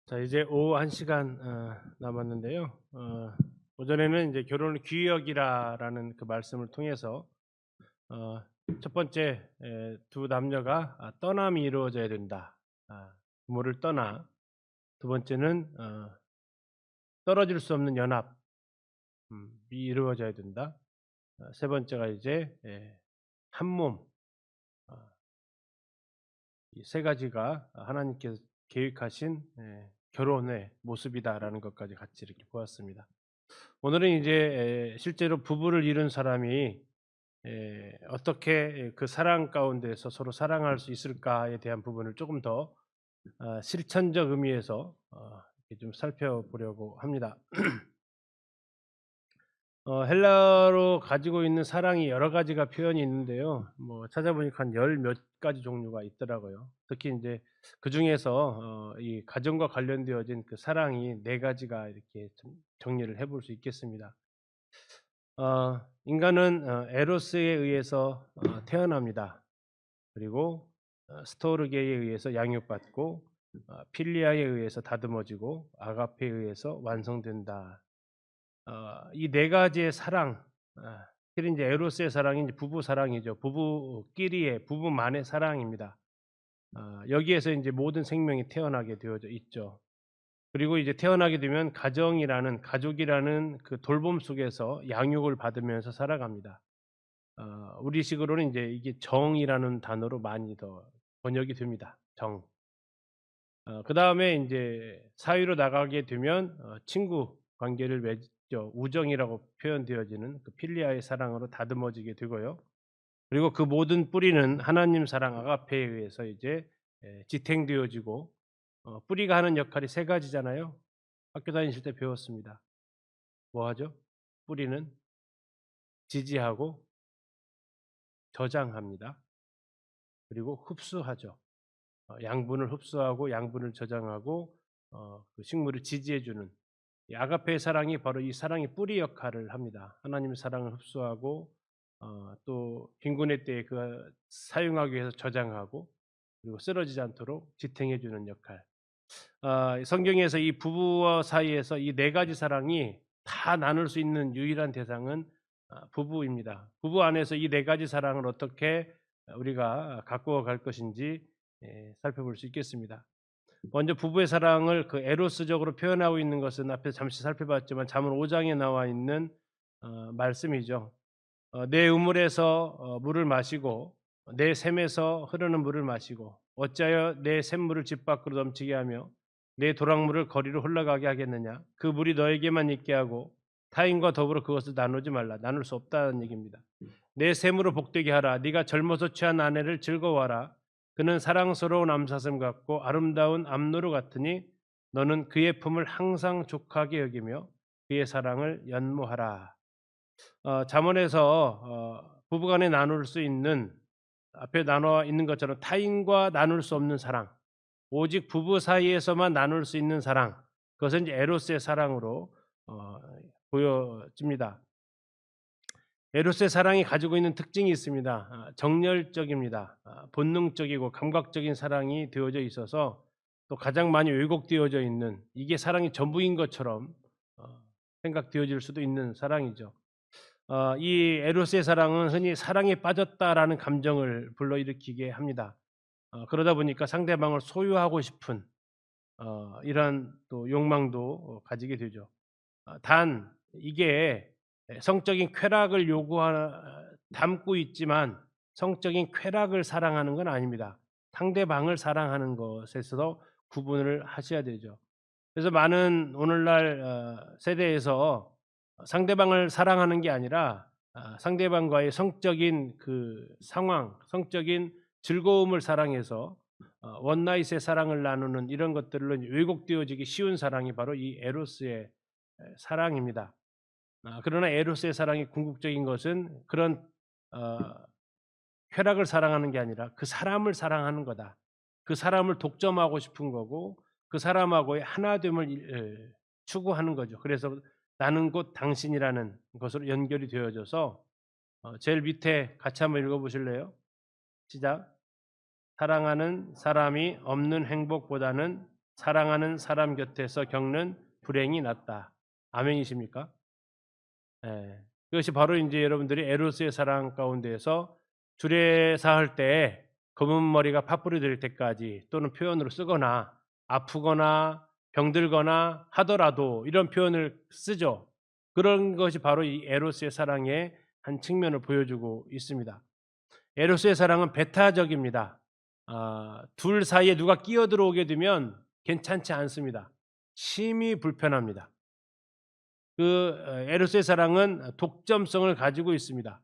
자, 이제 오후 1시간 남았는데요. 오전에는 이제 결혼을 귀역이라는 그 말씀을 통해서 어, 첫 번째, 두 남녀가 떠남이 이루어져야 된다. 부모를 떠나. 두 번째는 떨어질 수 없는 연합이 이루어져야 된다. 세 번째가 이제 한 몸. 어, 이 세 가지가 하나님께서 계획하신 결혼의 모습이다라는 것까지 같이 이렇게 보았습니다. 오늘은 이제 실제로 부부를 이룬 사람이 어떻게 그 사랑 가운데서 서로 사랑할 수 있을까에 대한 부분을 조금 더 실천적 의미에서 이렇게 좀 살펴보려고 합니다. 헬라어로 가지고 있는 사랑이 여러 가지가 표현이 있는데요. 뭐 찾아보니까 한 열 몇 가지 종류가 있더라고요. 특히 인제 그중에서 이 가정과 관련되어진 그 사랑이 4 가지가 이렇게 좀 정리를 해볼 수 있겠습니다. 인간은 에로스에 의해서 태어납니다. 그리고 스토르게에 의해서 양육받고 필리아에 의해서 다듬어지고 아가페에 의해서 완성된다. 이 4 가지의 사랑, 특히 인제 에로스의 사랑이 인제 부부 사랑이죠. 부부끼리의 부부만의 사랑입니다. 여기에서 인제 모든 생명이 태어나게 되어져 있죠. 그리고 이제 태어나게 되면 가정이라는 가족이라는 그 돌봄 속에서 양육을 받으면서 살아갑니다. 우리식으로는 인제 이게 정이라는 단어로 많이 더 번역이 됩니다. 정. 그다음에 인제 사회로 나가게 되면 친구 관계를 맺죠. 우정이라고 표현되어지는 그 필리아의 사랑으로 다듬어지게 되고요. 그리고 그 모든 뿌리는 하나님 사랑 아가페에 의해서 이제 지탱되어지고, 뿌리가 하는 역할이 3 가지잖아요. 학교 다니실 때 배웠습니다. 뭐 하죠? 뿌리는 지지하고 저장합니다. 그리고 흡수하죠. 양분을 흡수하고 양분을 저장하고 그 식물을 지지해 주는 이 아가페의 사랑이 바로 이 사랑의 뿌리 역할을 합니다. 하나님의 사랑을 흡수하고 또 빈곤의 때에 그 사용하기 위해서 저장하고, 그리고 쓰러지지 않도록 지탱해 주는 역할. 성경에서 이 부부와 사이에서 이 4 가지 사랑이 다 나눌 수 있는 유일한 대상은 부부입니다. 부부 안에서 이 4 가지 사랑을 어떻게 우리가 가꾸어 갈 것인지 살펴볼 수 있겠습니다. 먼저 부부의 사랑을 그 에로스적으로 표현하고 있는 것은 앞에서 잠시 살펴봤지만 잠언 5 장에 나와 있는 말씀이죠. "내 우물에서 물을 마시고 내 샘에서 흐르는 물을 마시고 어찌하여 내 샘물을 집 밖으로 넘치게 하며 내 도랑물을 거리로 흘러가게 하겠느냐. 그 물이 너에게만 있게 하고 타인과 더불어 그것을 나누지 말라." 나눌 수 없다는 얘기입니다. "내 샘으로 복되게 하라. 네가 젊어서 취한 아내를 즐거워하라. 그는 사랑스러운 암사슴 같고 아름다운 암노루 같으니 너는 그의 품을 항상 족하게 여기며 그의 사랑을 연모하라." 잠언에서 부부간에 나눌 수 있는, 앞에 나눠 있는 것처럼 타인과 나눌 수 없는 사랑, 오직 부부 사이에서만 나눌 수 있는 사랑, 그것은 이제 에로스의 사랑으로 어 보여집니다. 에로스의 사랑이 가지고 있는 특징이 있습니다. 정열적입니다. 본능적이고 감각적인 사랑이 되어져 있어서 또 가장 많이 왜곡되어져 있는, 이게 사랑이 전부인 것처럼 어 생각되어질 수도 있는 사랑이죠. 이 에로스의 사랑은 흔히 사랑에 빠졌다라는 감정을 불러일으키게 합니다. 그러다 보니까 상대방을 소유하고 싶은 이러한 또 욕망도 가지게 되죠. 단 이게 성적인 쾌락을 담고 있지만 성적인 쾌락을 사랑하는 건 아닙니다. 상대방을 사랑하는 것에서 구분을 하셔야 되죠. 그래서 많은 오늘날 세대에서 상대방을 사랑하는 게 아니라 상대방과의 성적인 그 상황, 성적인 즐거움을 사랑해서 원나잇의 사랑을 나누는 이런 것들로 왜곡되어지기 쉬운 사랑이 바로 이 에로스의 사랑입니다. 그러나 에로스의 사랑이 궁극적인 것은 그런 어 쾌락을 사랑하는 게 아니라 그 사람을 사랑하는 거다. 그 사람을 독점하고 싶은 거고 그 사람하고의 하나됨을 추구하는 거죠. 그래서 나는 곧 당신이라는 것으로 연결이 되어져서 제일 밑에 같이 한번 읽어 보실래요? 시작. 사랑하는 사람이 없는 행복보다는 사랑하는 사람 곁에서 겪는 불행이 낫다. 아멘이십니까? 예. 그것이 바로 인제 여러분들이 에로스의 사랑 가운데에서 주례사할 때 검은 머리가 팥불이 될 때까지 또는 표현으로 쓰거나 아프거나 병들거나 하더라도 이런 표현을 쓰죠. 그런 것이 바로 이 에로스의 사랑의 한 측면을 보여주고 있습니다. 에로스의 사랑은 배타적입니다. 둘 사이에 누가 끼어들어오게 되면 괜찮지 않습니다. 심히 불편합니다. 에로스의 사랑은 독점성을 가지고 있습니다.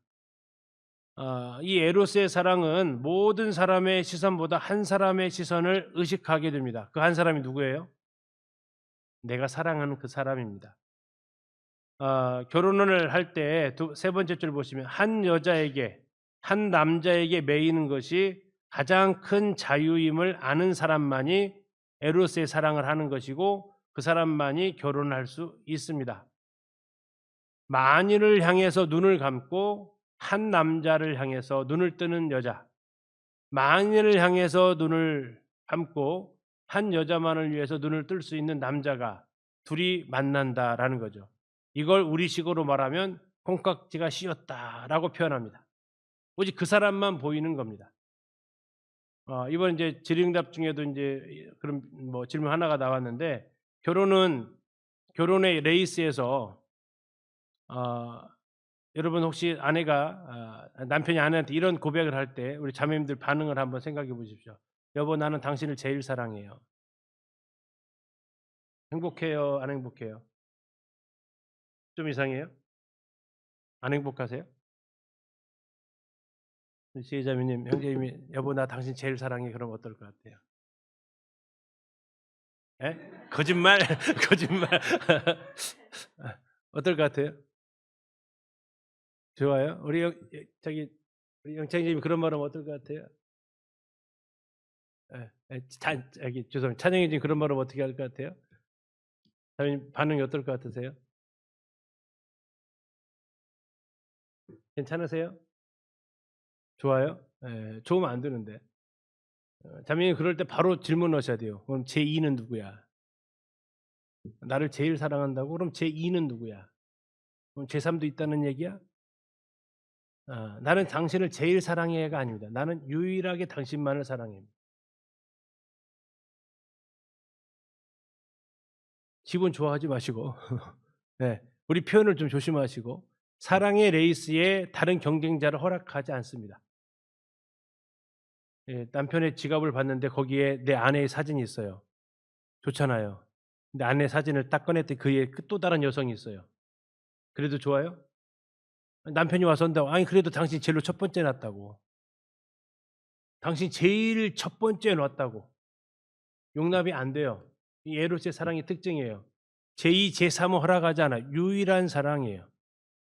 이 에로스의 사랑은 모든 사람의 시선보다 한 사람의 시선을 의식하게 됩니다. 그 한 사람이 누구예요? 내가 사랑하는 그 사람입니다. 결혼을 할 때 세 번째 줄 보시면 한 여자에게 한 남자에게 매이는 것이 가장 큰 자유임을 아는 사람만이 에로스의 사랑을 하는 것이고 그 사람만이 결혼할 수 있습니다. 만인을 향해서 눈을 감고 한 남자를 향해서 눈을 뜨는 여자, 만인을 향해서 눈을 감고 한 여자만을 위해서 눈을 뜰 수 있는 남자가 둘이 만난다라는 거죠. 이걸 우리식으로 말하면 콩깍지가 씌었다라고 표현합니다. 오직 그 사람만 보이는 겁니다. 이번 이제 질의응답 중에도 이제 그런 뭐 질문 하나가 나왔는데 결혼의 레이스에서 여러분 혹시 남편이 아내한테 이런 고백을 할 때 우리 자매님들 반응을 한번 생각해 보십시오. "여보 나는 당신을 제일 사랑해요." 행복해요? 안 행복해요? 좀 이상해요? 안 행복하세요? 우리 지혜자매님, 형제님이 "여보 나 당신 제일 사랑해." 그러면 어떨 것 같아요? 예? 거짓말? 거짓말. 어떨 것 같아요? 좋아요? 우리 영창님이 그런 말 하면 어떨 것 같아요? 예. 죄송합니다. 찬영이 지금 그런 말 하면 어떻게 할 것 같아요? 자매님 반응이 어떨 것 같으세요? 괜찮으세요? 좋아요? 예. 좋으면 안 되는데. 자매님 그럴 때 바로 질문하셔야 돼요. 그럼 제 2는 누구야? 나를 제일 사랑한다고? 그럼 제 2는 누구야? 그럼 제 3도 있다는 얘기야? 나는 당신을 제일 사랑해가 아닙니다. 나는 유일하게 당신만을 사랑해. 기분 좋아하지 마시고 네. 우리 표현을 좀 조심하시고 사랑의 레이스에 다른 경쟁자를 허락하지 않습니다. 예, 남편의 지갑을 봤는데 거기에 내 아내의 사진이 있어요. 좋잖아요. 근데 아내 사진을 딱 꺼냈더니 그에 또 다른 여성이 있어요. 그래도 좋아요? 남편이 와서 한다고 "아니 그래도 당신이 제일로 첫 번째 놨다고. 당신이 제일 첫 번째에 놨다고." 용납이 안 돼요. 이 에로스의 사랑의 특징이에요. 제2, 제3은 허락하지 않아요. 유일한 사랑이에요.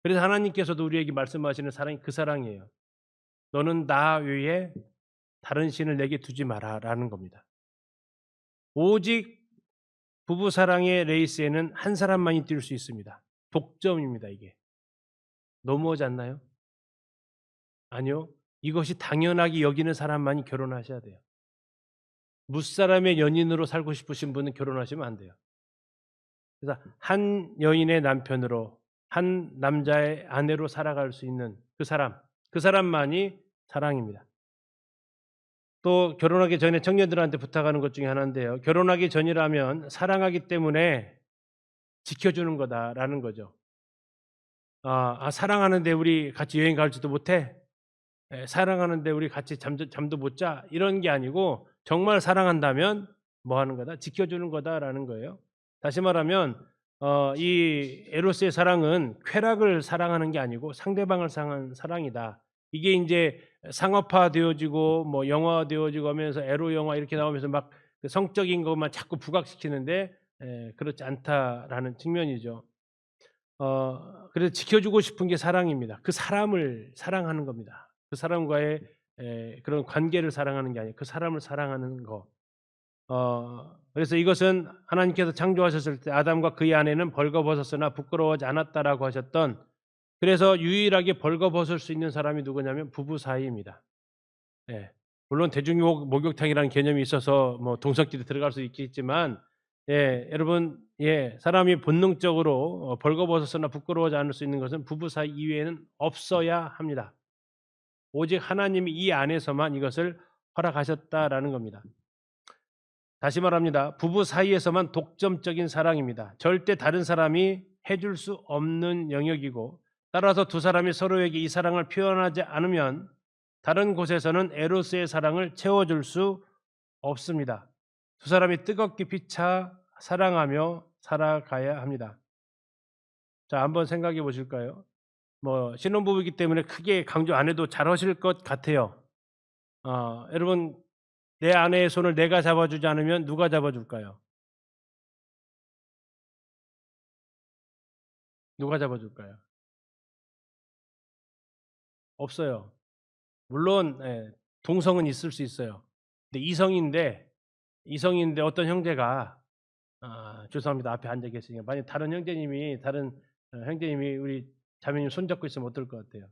그래서 하나님께서도 우리에게 말씀하시는 사랑이 그 사랑이에요. "너는 나 외에 다른 신을 내게 두지 마라."라는 겁니다. 오직 부부 사랑의 레이스에는 한 사람만이 뛸 수 있습니다. 독점입니다 이게. 너무하지 않나요? 아니요. 이것이 당연하게 여기는 사람만이 결혼하셔야 돼요. 무사람의 연인으로 살고 싶으신 분은 결혼하시면 안 돼요. 그래서 한 여인의 남편으로 한 남자의 아내로 살아갈 수 있는 그 사람만이 사랑입니다. 또 결혼하기 전에 청년들한테 부탁하는 것 중에 하나인데요. 결혼하기 전이라면 사랑하기 때문에 지켜주는 거다라는 거죠. 사랑하는데 우리 같이 여행 갈지도 못해? 예, 사랑하는데 우리 같이 잠도 못 자? 이런 게 아니고 정말 사랑한다면 뭐 하는 거다? 지켜주는 거다라는 거예요. 다시 말하면 이 에로스의 사랑은 쾌락을 사랑하는 게 아니고 상대방을 사랑하는 사랑이다. 이게 인제 상업화되어지고 뭐 영화화되어지고 하면서 에로 영화 이렇게 나오면서 막 그 성적인 것만 자꾸 부각시키는데 그렇지 않다라는 측면이죠. 그래서 지켜주고 싶은 게 사랑입니다. 그 사람을 사랑하는 겁니다. 그 사람과의 그런 관계를 사랑하는 게 아니고 그 사람을 사랑하는 거. 그래서 이것은 하나님께서 창조하셨을 때 아담과 그의 아내는 벌거벗었으나 부끄러워하지 않았다라고 하셨던, 그래서 유일하게 벌거벗을 수 있는 사람이 누구냐면 부부 사이입니다. 예. 물론 대중 목욕탕이라는 개념이 있어서 뭐 동성끼리 들어갈 수 있겠지만 여러분 사람이 본능적으로 벌거벗어서나 부끄러워하지 않을 수 있는 것은 부부 사이 이외에는 없어야 합니다. 오직 하나님이 이 안에서만 이것을 허락하셨다라는 겁니다. 다시 말합니다. 부부 사이에서만 독점적인 사랑입니다. 절대 다른 사람이 해줄 수 없는 영역이고, 따라서 두 사람이 서로에게 이 사랑을 표현하지 않으면 다른 곳에서는 에로스의 사랑을 채워줄 수 없습니다. 두 사람이 뜨겁게 피차 사랑하며 살아가야 합니다. 자, 한번 생각해 보실까요? 뭐 신혼부부이기 때문에 크게 강조 안 해도 잘하실 것 같아요. 여러분, 내 아내의 손을 내가 잡아주지 않으면 누가 잡아줄까요? 누가 잡아줄까요? 없어요. 물론 동성은 있을 수 있어요. 근데 이성인데 어떤 형제가 죄송합니다. 앞에 앉아 계시니까 만약 다른 형제님이 우리 자매님 손잡고 있으면 어떨 것 같아요?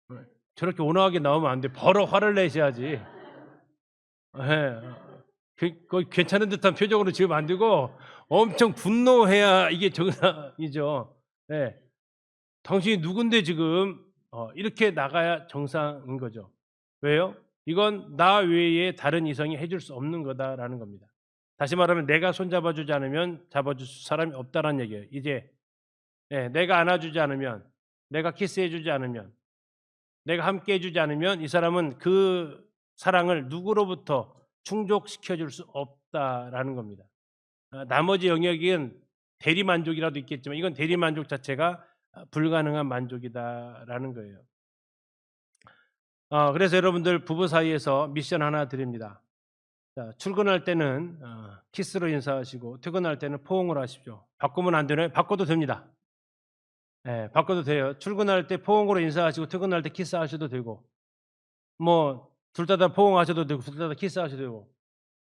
네. 저렇게 온화하게 나오면 안 돼. 바로 화를 내셔야지. 예. 거의 괜찮은 듯한 표정으로 지금 안 되고 엄청 분노해야 이게 정상이죠. 예. 당신이 누군데 지금 이렇게 나가야 정상인 거죠. 왜요? 이건 나 외에 다른 이성이 해줄 수 없는 거다라는 겁니다. 다시 말하면 내가 손잡아 주지 않으면 잡아줄 사람이 없다는 얘기예요. 이제 내가 안아주지 않으면, 내가 키스해 주지 않으면, 내가 함께 해주지 않으면 이 사람은 그 사랑을 누구로부터 충족시켜 줄 수 없다라는 겁니다. 나머지 영역은 대리만족이라도 있겠지만 이건 대리만족 자체가 불가능한 만족이다라는 거예요. 그래서 여러분들 부부 사이에서 미션 하나 드립니다. 자, 출근할 때는 키스로 인사하시고 퇴근할 때는 포옹을 하십시오. 바꾸면 안 되나요? 바꿔도 됩니다. 바꿔도 돼요. 출근할 때 포옹으로 인사하시고 퇴근할 때 키스하셔도 되고, 뭐 둘 다 포옹하셔도 되고 둘 다 키스하셔도 되고,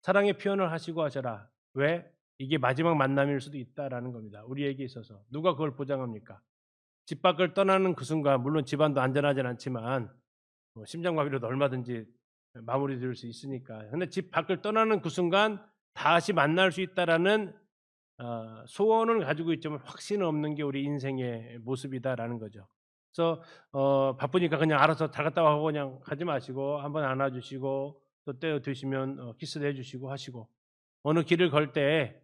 사랑의 표현을 하시고 하셔라. 왜? 이게 마지막 만남일 수도 있다라는 겁니다. 우리에게 있어서 누가 그걸 보장합니까? 집 밖을 떠나는 그 순간, 물론 집안도 안전하진 않지만 심장마비로도 얼마든지 마무리 지을 수 있으니까. 근데 집 밖을 떠나는 그 순간 다시 만날 수 있다라는 소원을 가지고 있지만 확신은 없는 게 우리 인생의 모습이다라는 거죠. 그래서 바쁘니까 그냥 알아서 잘 갔다 와 하고 그냥 가지 마시고 한번 안아주시고 또 때려 드시면 키스도 해주시고 하시고, 어느 길을 걸 때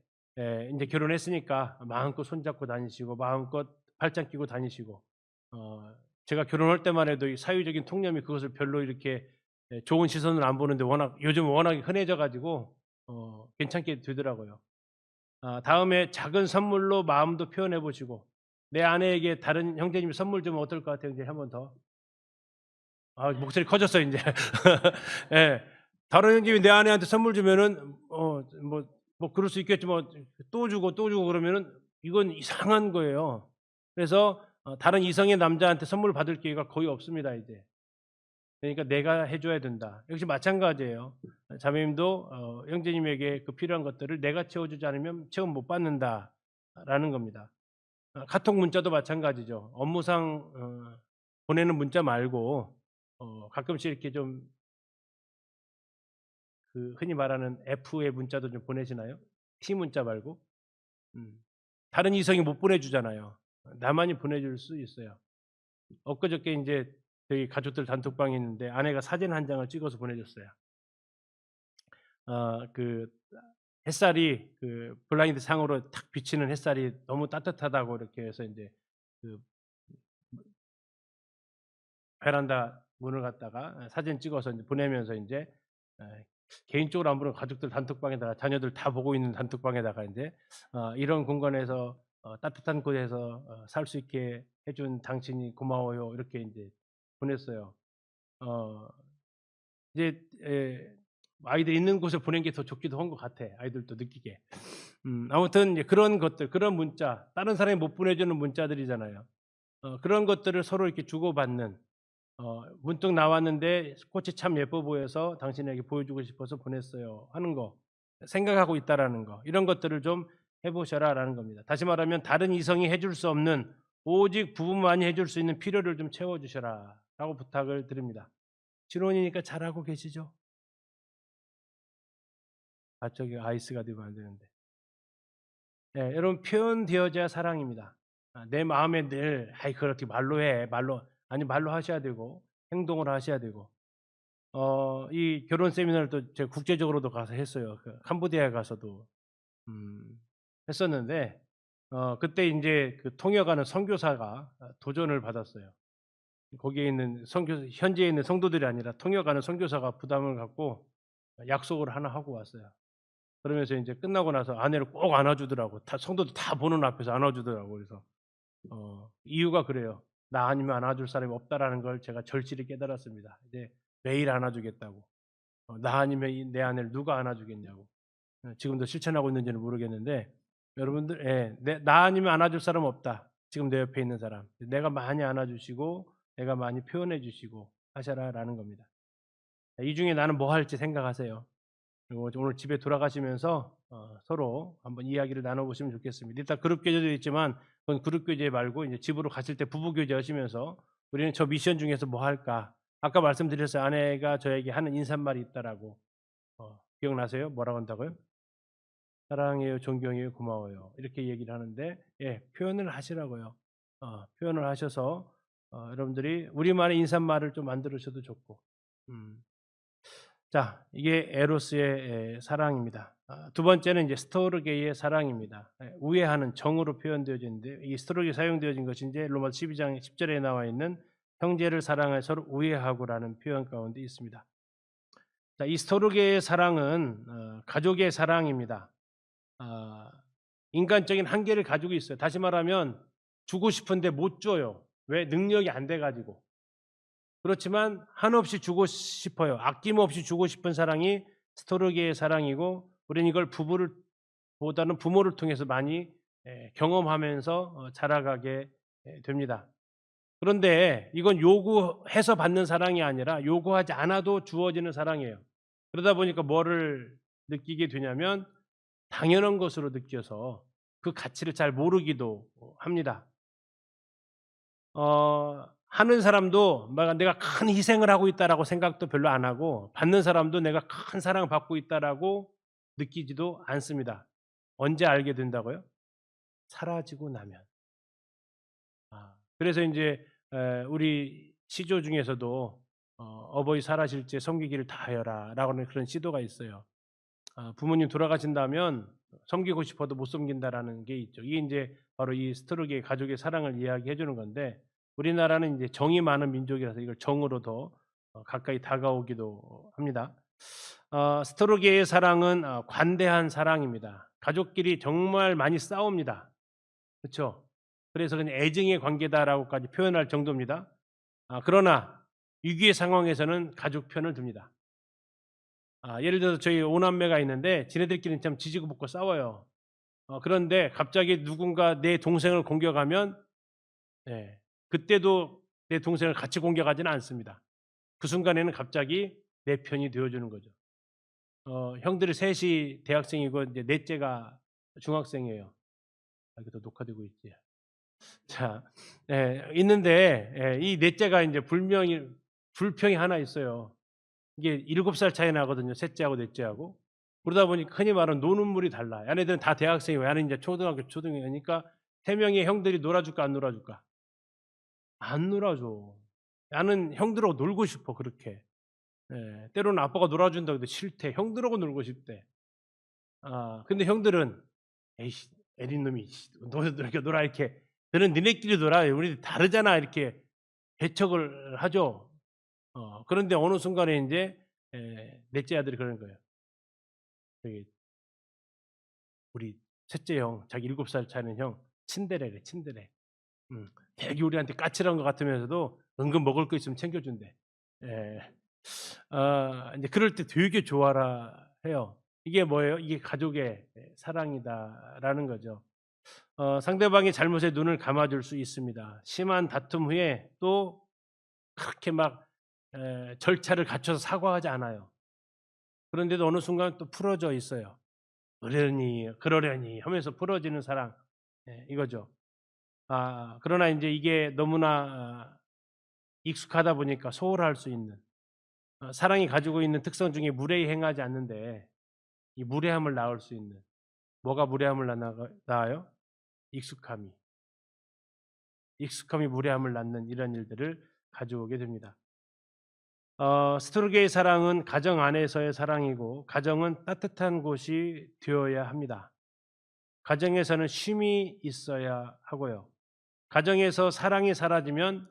이제 결혼했으니까 마음껏 손잡고 다니시고 마음껏 팔짱 끼고 다니시고, 제가 결혼할 때만 해도 이 사회적인 통념이 그것을 별로 이렇게 좋은 시선으로 안 보는데 요즘 워낙 흔해져 가지고 괜찮게 되더라고요. 다음에 작은 선물로 마음도 표현해 보시고, 내 아내에게 다른 형제님이 선물 주면 어떨 것 같아요? 이제 한 번 더. 목소리 커졌어요 인제. 예. 다른 형님이 내 아내한테 선물 주면은 그럴 수 있겠지만 또 주고 또 주고 그러면은 이건 이상한 거예요. 그래서 다른 이성의 남자한테 선물 받을 기회가 거의 없습니다 이제. 그러니까 내가 해 줘야 된다. 역시 마찬가지예요. 자매님도 형제님에게 그 필요한 것들을 내가 채워 주지 않으면 채움 못 받는다라는 겁니다. 카톡 문자도 마찬가지죠. 업무상 보내는 문자 말고 가끔씩 이렇게 좀 그 흔히 말하는 F의 문자도 좀 보내시나요? T 문자 말고. 다른 이성이 못 보내주잖아요. 나만이 보내줄 수 있어요. 엊그저께 인제 저희 가족들 단톡방에 있는데 아내가 사진 한 장을 찍어서 보내줬어요. 그 햇살이 그 블라인드 창으로 탁 비치는 햇살이 너무 따뜻하다고 이렇게 해서 인제 그 베란다 문을 갖다가 사진 찍어서 인제 보내면서 인제 개인적으로 안 보는 가족들 단톡방에다가 자녀들 다 보고 있는 단톡방에다가 인제 "이런 공간에서 따뜻한 곳에서 살 수 있게 해준 당신이 고마워요." 이렇게 인제 보냈어요. 어 이제 아이들 있는 곳에 보낸 게 더 좋기도 한 것 같아, 아이들도 느끼게. 아무튼 이제 그런 것들, 그런 문자, 다른 사람이 못 보내주는 문자들이잖아요. 그런 것들을 서로 이렇게 주고받는, 문득 나왔는데 꽃이 참 예뻐 보여서 당신에게 보여주고 싶어서 보냈어요 하는 거, 생각하고 있다라는 거, 이런 것들을 좀 해 보셔라라는 겁니다. 다시 말하면 다른 이성이 해줄 수 없는 오직 부부만이 해줄 수 있는 필요를 좀 채워 주셔라. 라고 부탁을 드립니다. 신혼이니까 잘하고 계시죠? 저기 아이스가 되면 안 되는데. 네, 여러분 표현되어져야 사랑입니다. 내 마음에 늘 "아이 그렇게 말로 해." 아니 말로 하셔야 되고 행동으로 하셔야 되고. 이 결혼 세미나를 제가 국제적으로도 가서 했어요. 그 캄보디아에 가서도 음 했었는데 그때 인제 그 통역하는 선교사가 도전을 받았어요. 거기에 있는 현지에 있는 성도들이 아니라 통역하는 선교사가 부담을 갖고 약속을 하나 하고 왔어요. 그러면서 인제 끝나고 나서 아내를 꼭 안아 주더라고. 다 성도들 다 보는 앞에서 안아 주더라고. 그래서 이유가 그래요. '나 아니면 안아 줄 사람이 없다.'라는 걸 제가 절실히 깨달았습니다. 이제 매일 안아 주겠다고. 나 아니면 내 아내를 누가 안아 주겠냐고. 지금도 실천하고 있는지는 모르겠는데 여러분들 나 아니면 안아 줄 사람 없다. 지금 내 옆에 있는 사람. 내가 많이 안아 주시고 내가 많이 표현해 주시고 하셔라라는 겁니다. 이 중에 나는 뭐 할지 생각하세요. 그리고 오늘 집에 돌아가시면서 서로 한번 이야기를 나눠 보시면 좋겠습니다. 일단 그룹 교제도 있지만 그건 그룹 교제 말고 이제 집으로 가실 때 부부 교제하시면서 우리는 저 미션 중에서 뭐 할까? 아까 말씀드렸어요. 아내가 저에게 하는 인사말이 있다라고. 기억나세요? 뭐라고 한다고요? "사랑해요. 존경해요. 고마워요." 이렇게 얘기를 하는데 표현을 하시라고요. 표현을 하셔서 여러분들이 우리만의 인사말을 좀 만들으셔도 좋고. 음. 자, 이게 에로스의 사랑입니다. 두 번째는 이제 스토르게의 사랑입니다. 우애하는 정으로 표현되어지는데 이 스토르게 사용되어진 것이 인제 로마서 12장 10 절에 나와 있는 "형제를 사랑하여 서로 우애하고"라는 표현 가운데 있습니다. 자, 이 스토르게의 사랑은 가족의 사랑입니다. 아 인간적인 한계를 가지고 있어요. 다시 말하면 주고 싶은데 못 줘요. 왜? 능력이 안 돼 가지고. 그렇지만 한없이 주고 싶어요. 아낌없이 주고 싶은 사랑이 스토르게의 사랑이고 우리는 이걸 부부를 보다는 부모를 통해서 많이 경험하면서 자라가게 됩니다. 그런데 이건 요구해서 받는 사랑이 아니라 요구하지 않아도 주어지는 사랑이에요. 그러다 보니까 뭐를 느끼게 되냐면 당연한 것으로 느껴서 그 가치를 잘 모르기도 합니다. 하는 사람도 막 '내가 큰 희생을 하고 있다.'라고 생각도 별로 안 하고 받는 사람도 '내가 큰 사랑을 받고 있다.'라고 느끼지도 않습니다. 언제 알게 된다고요? 사라지고 나면. 그래서 인제 우리 시조 중에서도 "어버이 살아실 때 섬기기를 다하여라."라고 하는 그런 시도가 있어요. 부모님 돌아가신다면 "섬기고 싶어도 못 섬긴다."라는 게 있죠. 이게 인제 바로 이 스토르게 가족의 사랑을 이야기해 주는 건데 우리나라는 인제 정이 많은 민족이라서 이걸 정으로 더 가까이 다가오기도 합니다. 스토르게의 사랑은 관대한 사랑입니다. 가족끼리 정말 많이 싸웁니다. 그쵸? 그래서 그냥 "애증의 관계다."라고까지 표현할 정도입니다. 그러나 위기의 상황에서는 가족 편을 듭니다. 예를 들어서 저희 5 남매가 있는데 지네들끼리는 참 지지고 볶고 싸워요. 그런데 갑자기 누군가 내 동생을 공격하면 그때도 내 동생을 같이 공격하지는 않습니다. 그 순간에는 갑자기 내 편이 되어 주는 거죠. 형들이 셋이 대학생이고 이제 넷째가 중학생이에요. 이것도 녹화되고 있지. 자, 있는데 이 넷째가 인제 불평이 하나 있어요. 이게 7살 차이 나거든요, 셋째하고 넷째하고. 그러다 보니 흔히 말하는 노는 물이 달라. 얘네들은 다 대학생이고 얘는 인제 초등학교, 초등이니까 3 명의 형들이 놀아 줄까 안 놀아 줄까? 안 놀아 줘. 나는 형들하고 놀고 싶어 그렇게. 때로는 아빠가 놀아 준다고 해도 싫대. 형들하고 놀고 싶대. 근데 형들은 "에이씨 애린 놈이 씨 너희들 이렇게 놀아." 이렇게. "너는 니네끼리 놀아. 우리는 다르잖아." 이렇게 배척을 하죠. 그런데 어느 순간에 인제 넷째 아들이 그러는 거예요. 저기 우리 셋째 형 자기 7살 차이는 형 친데레래 친데레. 되게 우리한테 까칠한 것 같으면서도 은근 먹을 거 있으면 챙겨 준대. 예. 인제 그럴 때 되게 좋아라 해요. 이게 뭐예요? 이게 가족의 사랑이다라는 거죠. 상대방의 잘못에 눈을 감아 줄 수 있습니다. 심한 다툼 후에 또 그렇게 막 절차를 갖춰서 사과하지 않아요. 그런데도 어느 순간 또 풀어져 있어요. "그러려니 그러려니." 하면서 풀어지는 사랑 이거죠. 그러나 인제 이게 너무나 익숙하다 보니까 소홀할 수 있는 사랑이 가지고 있는 특성 중에 무례히 행하지 않는데 이 무례함을 낳을 수 있는 뭐가 무례함을 낳아요? 익숙함이. 익숙함이 무례함을 낳는 이런 일들을 가져오게 됩니다. 스토르게의 사랑은 가정 안에서의 사랑이고 가정은 따뜻한 곳이 되어야 합니다. 가정에서는 쉼이 있어야 하고요. 가정에서 사랑이 사라지면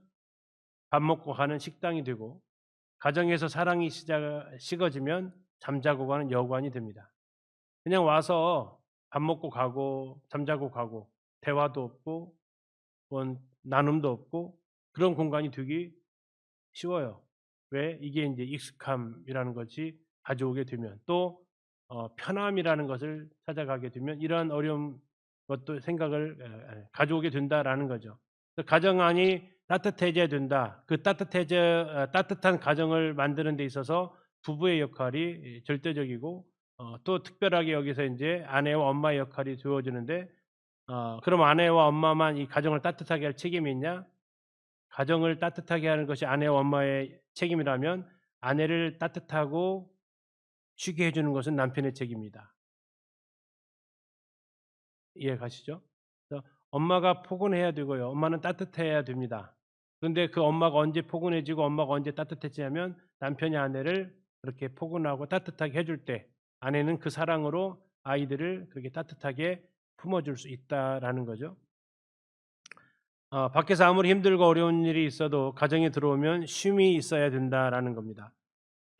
밥 먹고 가는 식당이 되고 가정에서 사랑이 식어지면 잠자고 가는 여관이 됩니다. 그냥 와서 밥 먹고 가고 잠자고 가고 대화도 없고 나눔도 없고 그런 공간이 되기 쉬워요. 왜? 이게 이제 익숙함이라는 것이 가져오게 되면 또 편함이라는 것을 찾아가게 되면 이러한 어려운 것도 생각을 가져오게 된다라는 거죠. 가정 안이 따뜻해져야 된다. 그 따뜻한 가정을 만드는 데 있어서 부부의 역할이 절대적이고 또 특별하게 여기서 이제 아내와 엄마의 역할이 주어지는데 그럼 아내와 엄마만 이 가정을 따뜻하게 할 책임이 있냐? 가정을 따뜻하게 하는 것이 아내와 엄마의 책임이라면 아내를 따뜻하고 쉬게 해 주는 것은 남편의 책임이다. 이해 가시죠? 그래서 엄마가 포근해야 되고요. 엄마는 따뜻해야 됩니다. 그런데 그 엄마가 언제 포근해지고 엄마가 언제 따뜻해지냐면 남편이 아내를 그렇게 포근하고 따뜻하게 해줄 때 아내는 그 사랑으로 아이들을 그렇게 따뜻하게 품어 줄 수 있다라는 거죠. 밖에서 아무리 힘들고 어려운 일이 있어도 가정에 들어오면 쉼이 있어야 된다라는 겁니다.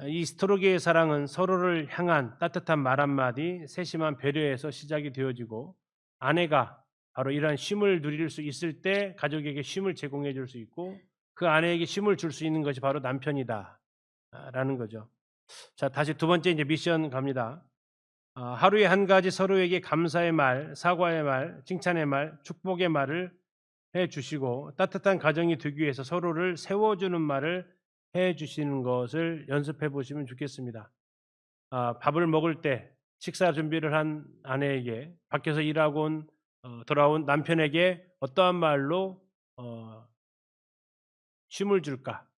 이 스토르게의 사랑은 서로를 향한 따뜻한 말 한마디, 세심한 배려에서 시작이 되어지고 아내가 바로 이러한 쉼을 누릴 수 있을 때 가족에게 쉼을 제공해 줄 수 있고 그 아내에게 쉼을 줄 수 있는 것이 바로 남편이다 라는 거죠. 자, 다시 두 번째 이제 미션 갑니다. 하루에 한 가지 서로에게 감사의 말, 사과의 말, 칭찬의 말, 축복의 말을 해 주시고 따뜻한 가정이 되기 위해서 서로를 세워주는 말을 해 주시는 것을 연습해 보시면 좋겠습니다. 밥을 먹을 때 식사 준비를 한 아내에게 밖에서 일하고 돌아온 남편에게 어떠한 말로 쉼을 줄까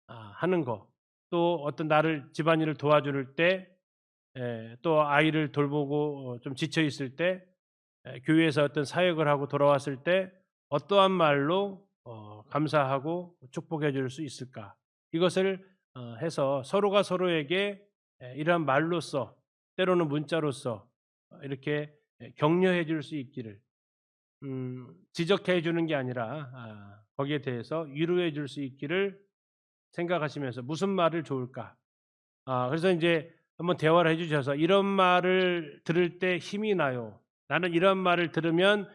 하는 거. 또 어떤 나를 집안일을 도와줄 때 또 아이를 돌보고 좀 지쳐 있을 때 교회에서 어떤 사역을 하고 돌아왔을 때 어떠한 말로 감사하고 축복해 줄 수 있을까? 이것을 해서 서로가 서로에게 이러한 말로써 때로는 문자로써 이렇게 격려해 줄 수 있기를 지적해 주는 게 아니라 거기에 대해서 위로해 줄 수 있기를 생각하시면서 무슨 말을 좋을까? 그래서 인제 한번 대화를 해 주셔서 "이런 말을 들을 때 힘이 나요. 나는 이런 말을 들으면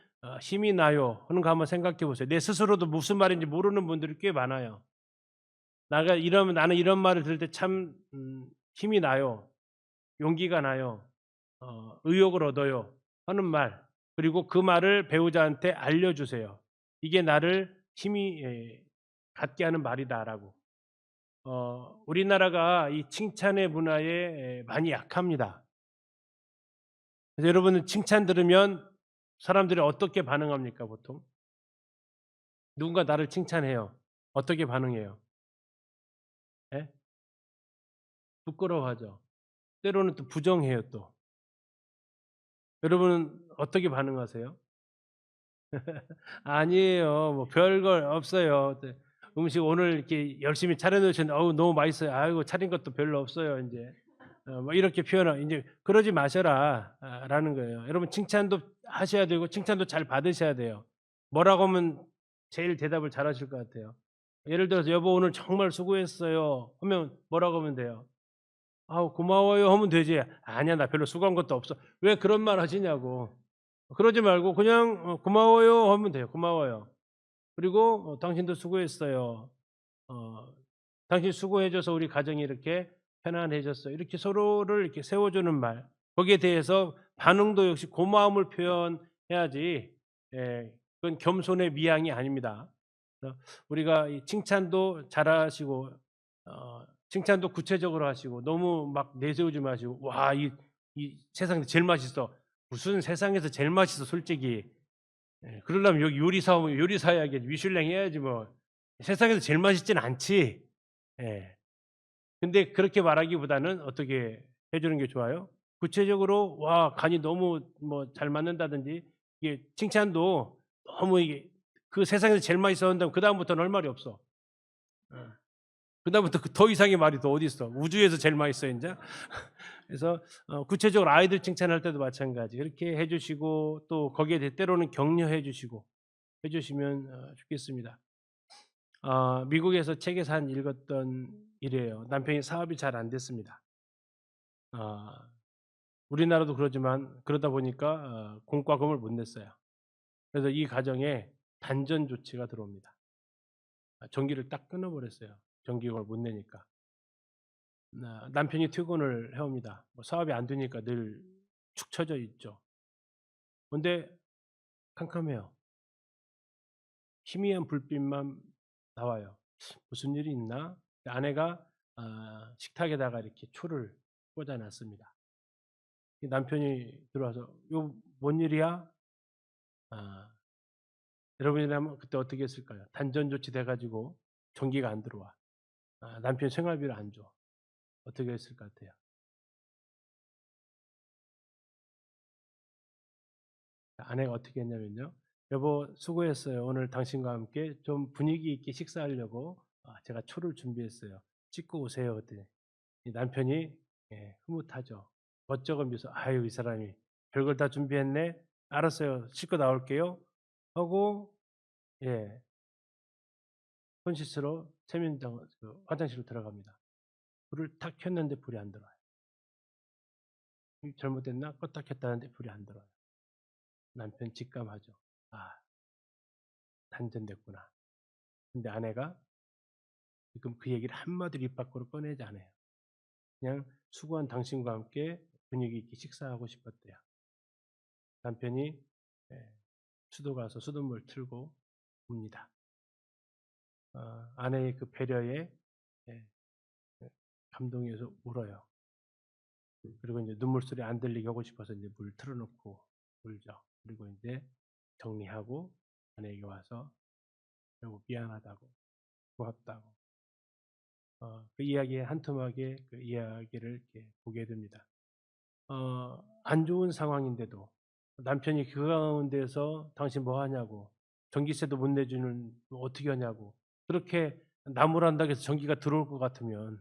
힘이 나요." 하는 거 한번 생각해 보세요. 내 스스로도 무슨 말인지 모르는 분들이 꽤 많아요. 나는 이런 말을 들을 때 참 힘이 나요. 용기가 나요. 의욕을 얻어요." 하는 말 그리고 그 말을 배우자한테 알려 주세요. "이게 나를 힘이 갖게 하는 말이다."라고. 우리나라가 이 칭찬의 문화에 많이 약합니다. 그래서 여러분은 칭찬 들으면 사람들이 어떻게 반응합니까 보통? 누군가 나를 칭찬해요. 어떻게 반응해요? 예? 부끄러워하죠. 때로는 또 부정해요 또. 여러분은 어떻게 반응하세요? "아니에요. 뭐 별거 없어요. 네. 음식 오늘 이렇게 열심히 차려 놓으셨는데 어우 너무 맛있어요. 아이고 차린 것도 별로 없어요." 인제. 뭐 이렇게 표현을 인제 "그러지 마셔라." 라는 거예요. 여러분 칭찬도 하셔야 되고 칭찬도 잘 받으셔야 돼요. 뭐라고 하면 제일 대답을 잘하실 것 같아요? 예를 들어서 "여보 오늘 정말 수고했어요." 하면 뭐라고 하면 돼요? "아우 고마워요." 하면 되지. "아니야. 나 별로 수고한 것도 없어." 왜 그런 말 하시냐고. 그러지 말고 그냥 "고마워요." 하면 돼요. "고마워요." 그리고 "당신도 수고했어요. 어 당신 수고해 줘서 우리 가정이 이렇게 편안해졌어요." 이렇게 서로를 이렇게 세워 주는 말. 거기에 대해서 반응도 역시 고마움을 표현해야지 그건 겸손의 미학이 아닙니다. 그래서 우리가 이 칭찬도 잘하시고 칭찬도 구체적으로 하시고 너무 막 내세우지 마시고 "와 이 세상에서 제일 맛있어." 무슨 세상에서 제일 맛있어 솔직히. 그러려면 여기 요리사 오면 요리사 해야겠지. 미슐랭 해야지 뭐. 세상에서 제일 맛있지는 않지. 예. 근데 그렇게 말하기보다는 어떻게 해 주는 게 좋아요? 구체적으로 와 간이 너무 뭐 잘 맞는다든지 이게 칭찬도 너무 이게 그 세상에서 제일 맛있었는데 그다음부터는 할 말이 없어. 어. 그다음부터 그 더 이상의 말이 또 어디 있어. 우주에서 제일 맛있어 인자. 그래서 구체적으로 아이들 칭찬할 때도 마찬가지. 그렇게 해 주시고 또 거기에 대해 때로는 격려해 주시고 해 주시면 좋겠습니다. 미국에서 책에서 한 읽었던 일이에요. 남편이 사업이 잘 안 됐습니다. 아 우리나라도 그러지만 그러다 보니까 공과금을 못 냈어요. 그래서 이 가정에 단전 조치가 들어옵니다. 전기를 딱 끊어 버렸어요. 전기요금을 못 내니까. 남편이 퇴근을 해 옵니다. 뭐 사업이 안 되니까 늘 축 처져 있죠. 근데 캄캄해요. 희미한 불빛만 나와요. '무슨 일이 있나?' 아내가 식탁에다가 이렇게 초를 꽂아 놨습니다. 이 남편이 들어와서 "이거 뭔 일이야?" 아 여러분이라면 그때 어떻게 했을까요? 단전 조치돼 가지고 전기가 안 들어와. 남편이 생활비를 안 줘. 어떻게 했을 것 같아요? 아내가 어떻게 했냐면요. "여보 수고했어요. 오늘 당신과 함께 좀 분위기 있게 식사하려고 제가 초를 준비했어요. 씻고 오세요." 그랬더니 이 남편이 흐뭇하죠. 멋쩍은 미소. '아유 이 사람이 별걸 다 준비했네. 알았어요. 씻고 나올게요.' 하고 예 손 씻으러 세면장 그 화장실로 들어갑니다. 불을 탁 켰는데 불이 안 들어와요. '잘못됐나?' 껐다 켰다 하는데 불이 안 들어와요. 남편 직감하죠. '아 단전됐구나.' 근데 아내가 지금 그 얘기를 한마디로 입 밖으로 꺼내지 않아요. 그냥 "수고한 당신과 함께 분위기 있게 식사하고 싶었대요." 남편이 예 수도 가서 수돗물 틀고 옵니다. 아내의 그 배려에 예 예 감동해서 울어요. 그리고 인제 눈물소리 안 들리게 하고 싶어서 인제 물 틀어 놓고 울죠. 그리고 인제 정리하고 아내에게 와서 "여보 미안하다고 고맙다고." 그 이야기의 한 토막에 그 이야기를 이렇게 보게 됩니다. 안 좋은 상황인데도 남편이 그 가운데서 "당신 뭐 하냐."고 "전기세도 못 내주는 거 어떻게 하냐."고 그렇게 나무란다고 해서 전기가 들어올 것 같으면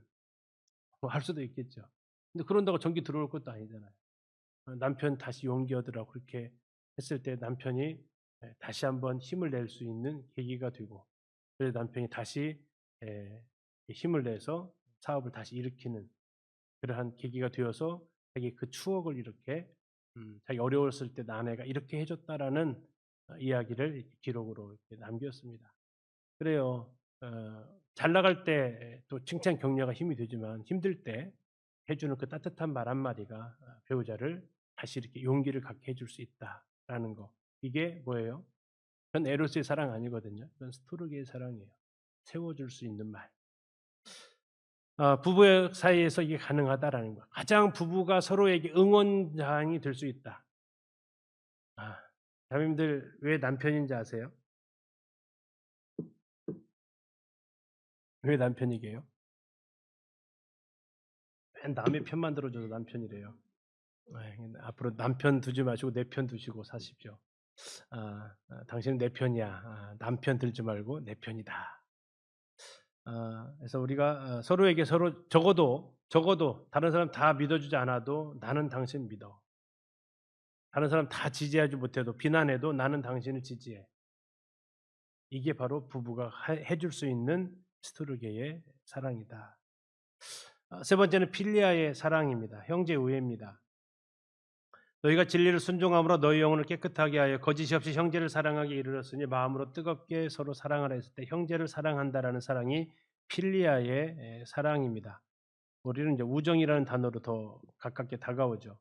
뭐 할 수도 있겠죠. 근데 그런다고 전기 들어올 것도 아니잖아요. 남편 다시 용기 얻으라고 그렇게 했을 때 남편이 다시 한번 힘을 낼 수 있는 계기가 되고 그래서 남편이 다시 예 힘을 내서 사업을 다시 일으키는 그러한 계기가 되어서 자기 그 추억을 이렇게 자기 어려웠을 때 아내가 "이렇게 해 줬다."라는 이야기를 이렇게 기록으로 이렇게 남겼습니다. 그래요. 잘 나갈 때 또 칭찬 격려가 힘이 되지만 힘들 때 해 주는 그 따뜻한 말 한마디가 배우자를 다시 이렇게 용기를 갖게 해줄 수 있다라는 거. 이게 뭐예요? 그건 에로스의 사랑 아니거든요. 그건 스토르게의 사랑이에요. 세워 줄 수 있는 말. 부부의 사이에서 이게 가능하다라는 거. 가장 부부가 서로에게 응원장이 될 수 있다. 아 자매님들 왜 남편인지 아세요? 왜 남편이게요? 맨 남의 편만 들어줘도 남편이래요. 근데 앞으로 남편 두지 마시고 내 편 두시고 사십시오. 당신은 내 편이야. 남편 들지 말고 내 편이다. 그래서 우리가 서로에게 서로 적어도 다른 사람 다 믿어주지 않아도 나는 당신 믿어. 다른 사람 다 지지하지 못해도 비난해도 나는 당신을 지지해. 이게 바로 부부가 해줄 수 있는 스토르게의 사랑이다. 세 번째는 필리아의 사랑입니다. 형제 우애입니다. 너희가 진리를 순종함으로 너희 영혼을 깨끗하게 하여 거짓이 없이 형제를 사랑하게 이르렀으니 마음으로 뜨겁게 서로 사랑하라 했을 때 형제를 사랑한다라는 사랑이 필리아의 사랑입니다. 우리는 이제 우정이라는 단어로 더 가깝게 다가오죠.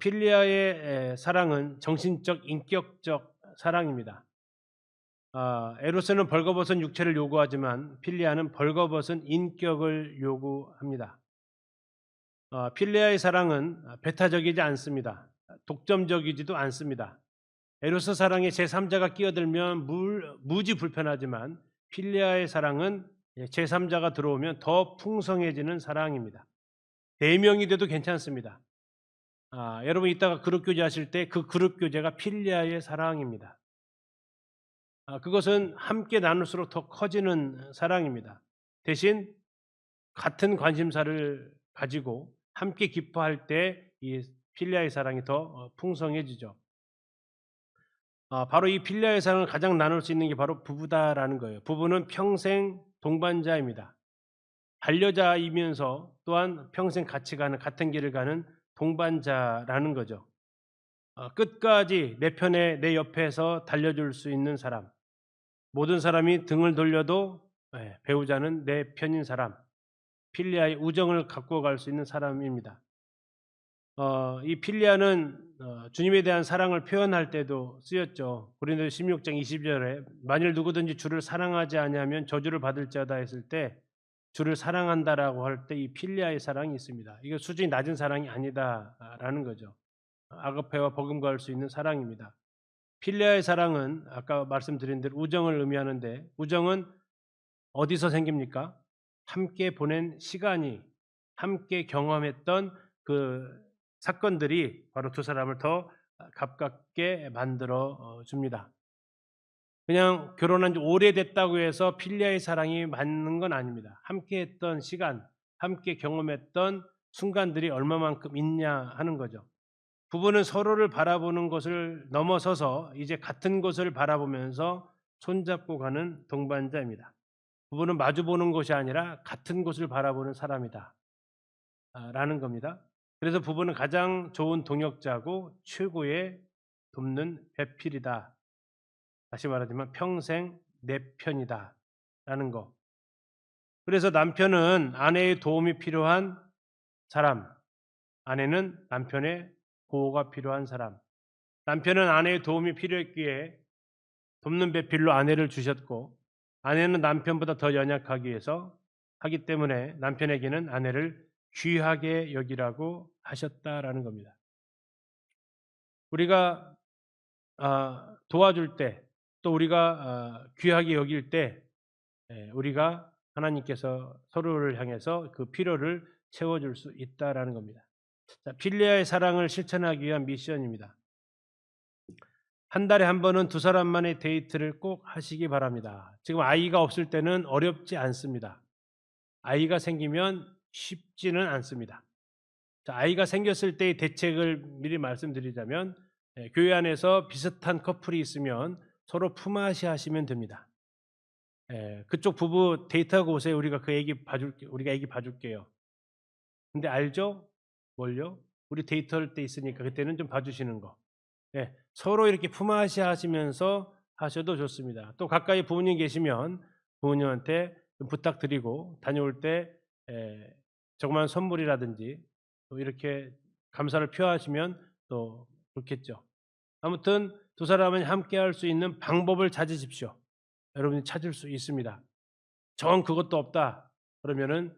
필리아의 사랑은 정신적, 인격적 사랑입니다. 에로스는 벌거벗은 육체를 요구하지만 필리아는 벌거벗은 인격을 요구합니다. 필리아의 사랑은 배타적이지 않습니다. 독점적이지도 않습니다. 에로스 사랑에 제3자가 끼어들면 무지 불편하지만 필리아의 사랑은 제3자가 들어오면 더 풍성해지는 사랑입니다. 4명이 돼도 괜찮습니다. 여러분 이따가 그룹 교제하실 때 그 그룹 교제가 필리아의 사랑입니다. 그것은 함께 나눌수록 더 커지는 사랑입니다. 대신 같은 관심사를 가지고 함께 기뻐할 때 이 필리아의 사랑이 더 풍성해지죠. 바로 이 필리아의 사랑을 가장 나눌 수 있는 게 바로 부부다라는 거예요. 부부는 평생 동반자입니다. 반려자이면서 또한 평생 같이 가는 같은 길을 가는 동반자라는 거죠. 끝까지 내 편에 내 옆에서 달려줄 수 있는 사람. 모든 사람이 등을 돌려도 배우자는 내 편인 사람. 필리아의 우정을 갖고 갈 수 있는 사람입니다. 이 필리아는 주님에 대한 사랑을 표현할 때도 쓰였죠. 고린도서 16장 20절에 만일 누구든지 주를 사랑하지 아니하면 저주를 받을지어다 했을 때 주를 사랑한다라고 할 때 이 필리아의 사랑이 있습니다. 이거 수준이 낮은 사랑이 아니다라는 거죠. 아가페와 버금갈 수 있는 사랑입니다. 필리아의 사랑은 아까 말씀드린 대로 우정을 의미하는데 우정은 어디서 생깁니까? 함께 보낸 시간이 함께 경험했던 그 사건들이 바로 두 사람을 더 가깝게 만들어 줍니다. 그냥 결혼한 지 오래됐다고 해서 필리아의 사랑이 맞는 건 아닙니다. 함께 했던 시간, 함께 경험했던 순간들이 얼마만큼 있냐 하는 거죠. 부부는 서로를 바라보는 것을 넘어서서 이제 같은 곳을 바라보면서 손잡고 가는 동반자입니다. 부부는 마주보는 것이 아니라 같은 곳을 바라보는 사람이다 라는 겁니다. 그래서 부부는 가장 좋은 동역자고 최고의 돕는 배필이다. 다시 말하지만 평생 내 편이다 라는 거. 그래서 남편은 아내의 도움이 필요한 사람, 아내는 남편의 보호가 필요한 사람. 남편은 아내의 도움이 필요했기에 돕는 배필로 아내를 주셨고 아내는 남편보다 더 연약하기 위해서 하기 때문에 남편에게는 아내를 귀하게 여기라고 하셨다라는 겁니다. 우리가 도와줄 때 또 우리가 귀하게 여길 때 우리가 하나님께서 서로를 향해서 그 필요를 채워줄 수 있다라는 겁니다. 자, 필리아의 사랑을 실천하기 위한 미션입니다. 한 달에 한 번은 두 사람만의 데이트를 꼭 하시기 바랍니다. 지금 아이가 없을 때는 어렵지 않습니다. 아이가 생기면 쉽지는 않습니다. 자, 아이가 생겼을 때의 대책을 미리 말씀드리자면 교회 안에서 비슷한 커플이 있으면 서로 품앗이 하시면 됩니다. 그쪽 부부 데이트하고 오세요. 우리가 애기 봐줄게요. 근데 알죠? 뭘요? 우리 데이트할 때 있으니까 그때는 좀 봐주시는 거. 서로 이렇게 품앗이 하시면서 하셔도 좋습니다. 또 가까이 부모님 계시면 부모님한테 좀 부탁드리고 다녀올 때 조그만 선물이라든지 또 이렇게 감사를 표하시면 또 좋겠죠. 아무튼 두 사람은 함께 할 수 있는 방법을 찾으십시오. 여러분이 찾을 수 있습니다. 정 그것도 없다. 그러면은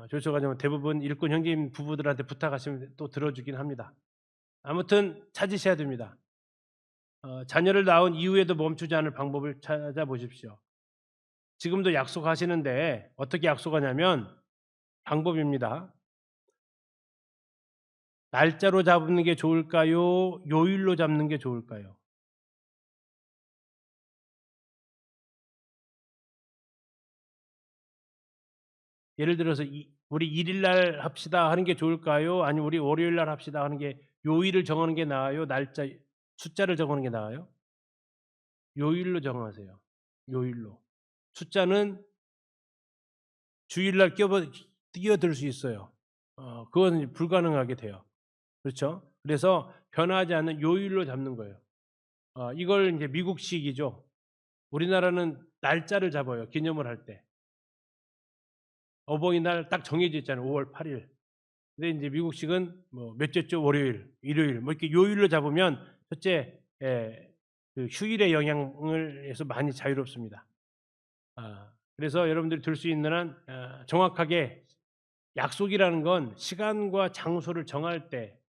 조처가정은 대부분 일꾼 형제인 부부들한테 부탁하시면 또 들어주긴 합니다. 아무튼 찾으셔야 됩니다. 자녀를 낳은 이후에도 멈추지 않을 방법을 찾아보십시오. 지금도 약속하시는데 어떻게 약속하냐면 방법입니다. 날짜로 잡는 게 좋을까요? 요일로 잡는 게 좋을까요? 예를 들어서 우리 1일 날 합시다 하는 게 좋을까요? 아니면 우리 월요일 날 합시다 하는 게 요일을 정하는 게 나아요? 날짜 숫자를 정하는 게 나아요? 요일로 정하세요. 요일로. 숫자는 주일날 끼어들 수 있어요. 그건 불가능하게 돼요. 그렇죠? 그래서 변하지 않는 요일로 잡는 거예요. 이걸 이제 미국식이죠. 우리나라는 날짜를 잡아요. 기념을 할 때. 어버이날 딱 정해져 있잖아요. 5월 8일. 근데 이제 미국식은 뭐 몇째 주 월요일, 일요일 뭐 이렇게 요일로 잡으면 첫째 그 휴일의 영향을 해서 많이 자유롭습니다. 그래서 여러분들이 들 수 있는 한 정확하게 약속이라는 건 시간과 장소를 정할 때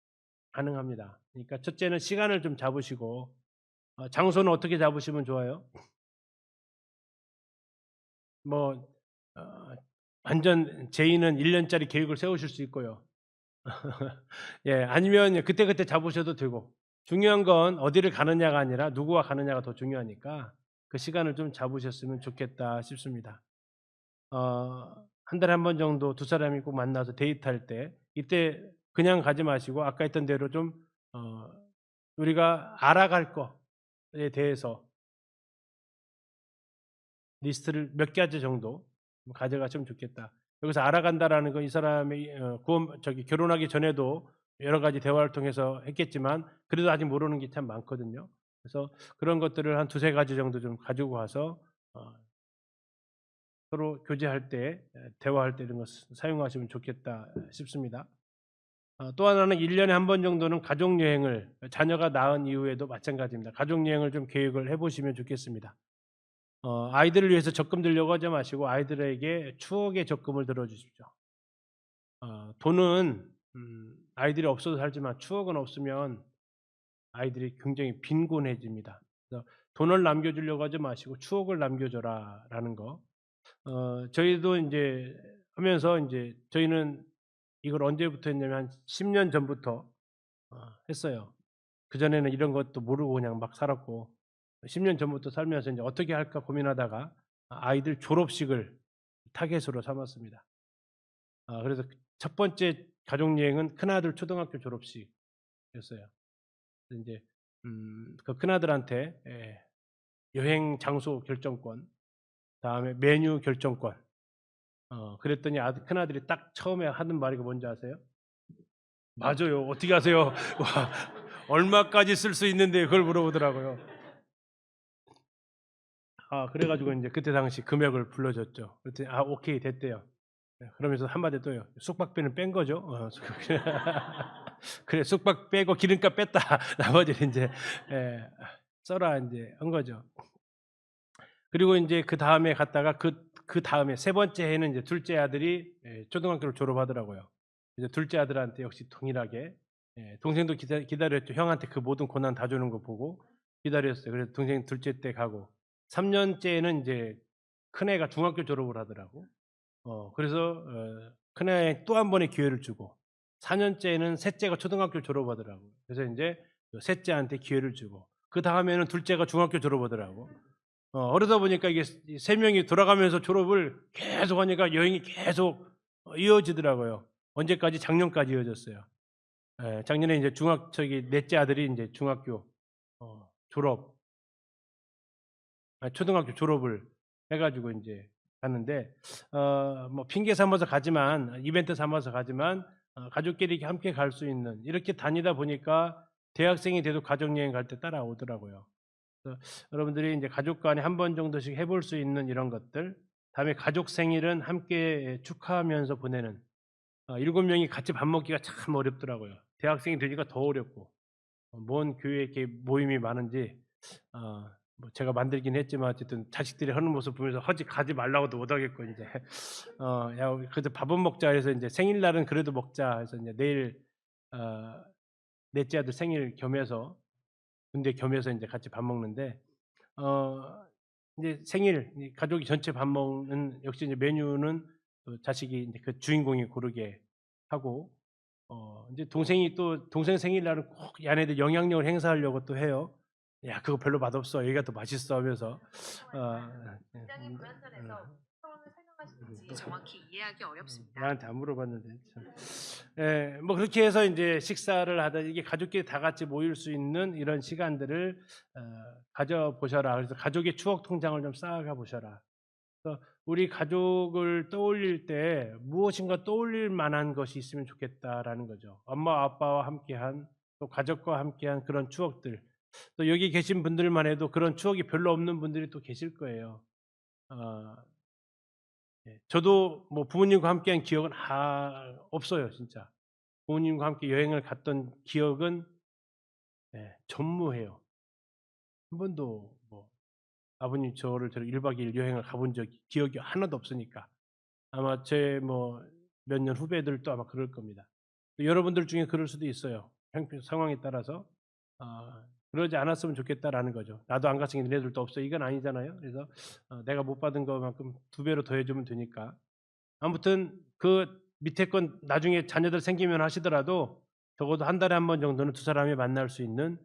가능합니다. 그러니까 첫째는 시간을 좀 잡으시고 장소는 어떻게 잡으시면 좋아요? 뭐 어 완전 제의는 1 년짜리 계획을 세우실 수 있고요. 예 아니면 그때그때 잡으셔도 되고 중요한 건 어디를 가느냐가 아니라 누구와 가느냐가 더 중요하니까 그 시간을 좀 잡으셨으면 좋겠다 싶습니다. 한 달에 한 번 정도 두 사람이 꼭 만나서 데이트할 때 이때 그냥 가지 마시고 아까 했던 대로 좀 어 우리가 알아갈 거에 대해서 리스트를 몇 가지 정도 가져가시면 좋겠다. 여기서 알아간다라는 건 이 사람이 구원 결혼하기 전에도 여러 가지 대화를 통해서 했겠지만 그래도 아직 모르는 게 참 많거든요. 그래서 그런 것들을 한 두세 가지 정도 좀 가지고 와서 어 서로 교제할 때 대화할 때 이런 거 사용하시면 좋겠다 싶습니다. 또 하나는 1 년에 한 번 정도는 가족 여행을 자녀가 낳은 이후에도 마찬가지입니다. 가족 여행을 좀 계획을 해 보시면 좋겠습니다. 아이들을 위해서 적금 들려고 하지 마시고 아이들에게 추억의 적금을 들어 주십시오. 돈은 아이들이 없어도 살지만 추억은 없으면 아이들이 굉장히 빈곤해집니다. 그래서 "돈을 남겨 주려고 하지 마시고 추억을 남겨 줘라."라는 거. 저희도 인제 하면서 인제 저희는 이걸 언제부터 했냐면 한 10년 전부터 했어요. 그전에는 이런 것도 모르고 그냥 막 살았고 10년 전부터 살면서 인제 '어떻게 할까.' 고민하다가 아이들 졸업식을 타겟으로 삼았습니다. 그래서 첫 번째 가족 여행은 큰아들 초등학교 졸업식이었어요. 그래서 인제 그 큰아들한테 여행 장소 결정권, 그다음에 메뉴 결정권 그랬더니 큰아들이 딱 처음에 하는 말이 뭔지 아세요? "맞아요. 어떻게 아세요?" 와 얼마까지 쓸 수 있는데 그걸 물어보더라고요. 그래 가지고 인제 그때 당시 금액을 불러줬죠. 그랬더니 오케이 됐대요. 그러면서 한마디 또 해요. "숙박비는 뺀 거죠?" 숙박비. 그래 숙박 빼고 기름값 뺐다. 나머지는 인제 예 써라 인제 한 거죠. 그리고 인제 그다음에 갔다가 그다음에 세 번째 해는 이제 둘째 아들이 초등학교를 졸업하더라고요. 이제 둘째 아들한테 역시 동일하게 동생도 기다렸죠. 형한테 그 모든 고난 다 주는 거 보고 기다렸어요. 그래서 동생 둘째 때 가고 3 년째는 인제 큰애가 중학교 졸업을 하더라고. 그래서 큰애에 또 한 번의 기회를 주고 4 년째에는 셋째가 초등학교 졸업하더라고요. 그래서 인제 그 셋째한테 기회를 주고 그다음에는 둘째가 중학교 졸업하더라고. 그러다 보니까 이게 이 세 명이 돌아가면서 졸업을 계속 하니까 여행이 계속 이어지더라고요. 언제까지? 작년까지 이어졌어요. 예. 작년에 인제 넷째 아들이 인제 중학교 졸업 초등학교 졸업을 해 가지고 인제 갔는데 뭐 핑계 삼아서 가지만 이벤트 삼아서 가지만 가족끼리 이렇게 함께 갈 수 있는 이렇게 다니다 보니까 대학생이 돼도 가족 여행 갈 때 따라오더라고요. 그래서 여러분들이 인제 가족 간에 한 번 정도씩 해볼 수 있는 이런 것들 다음에 가족 생일은 함께 축하하면서 보내는 7 명이 같이 밥 먹기가 참 어렵더라고요. 대학생이 되니까 더 어렵고 먼 교회에 이렇게 모임이 많은지 뭐 제가 만들긴 했지만 어쨌든 자식들이 하는 모습 보면서 하지 가지 말라고도 못 하겠고 인제 "야 우리 그래도 밥은 먹자." 해서 인제 "생일날은 그래도 먹자." 해서 인제 내일 어 넷째 아들 생일 겸해서 군대 겸해서 인제 같이 밥 먹는데 어 인제 생일 이 가족이 전체 밥 먹는 역시 이제 메뉴는 자식이 인제 그 주인공이 고르게 하고 인제 동생이 또 동생 생일날은 꼭 얘네들 영향력을 행사하려고 또 해요. "야 그거 별로 맛없어. 여기가 더 맛있어." 하면서 굉장히 불완전해서 상황을 설명하시는지 정확히 이해하기 어렵습니다. 나한테 안 물어봤는데 참. 예. 뭐 그렇게 해서 인제 식사를 하다 이게 가족끼리 다 같이 모일 수 있는 이런 시간들을 어 가져 보셔라. 그래서 가족의 추억 통장을 좀 쌓아가 보셔라. 그래서 우리 가족을 떠올릴 때 무엇인가 떠올릴 만한 것이 있으면 좋겠다라는 거죠. 엄마 아빠와 함께한 또 가족과 함께한 그런 추억들. 또 여기 계신 분들만 해도 그런 추억이 별로 없는 분들이 또 계실 거예요. 어 저도 뭐 부모님과 함께한 기억은 없어요 진짜. 부모님과 함께 여행을 갔던 기억은 전무해요. 한 번도 뭐 아버님 저를 1박 2일 여행을 가본 적이 기억이 하나도 없으니까. 아마 제 뭐 몇 년 후배들도 아마 그럴 겁니다. 또 여러분들 중에 그럴 수도 있어요. 형편 상황에 따라서. 그러지 않았으면 좋겠다라는 거죠. 나도 안 갔으니 너네들도 없어. 이건 아니잖아요. 그래서 내가 못 받은 것만큼 2배로 더 해주면 되니까. 아무튼 그 밑에 건 나중에 자녀들 생기면 하시더라도 적어도 한 달에 한 번 정도는 두 사람이 만날 수 있는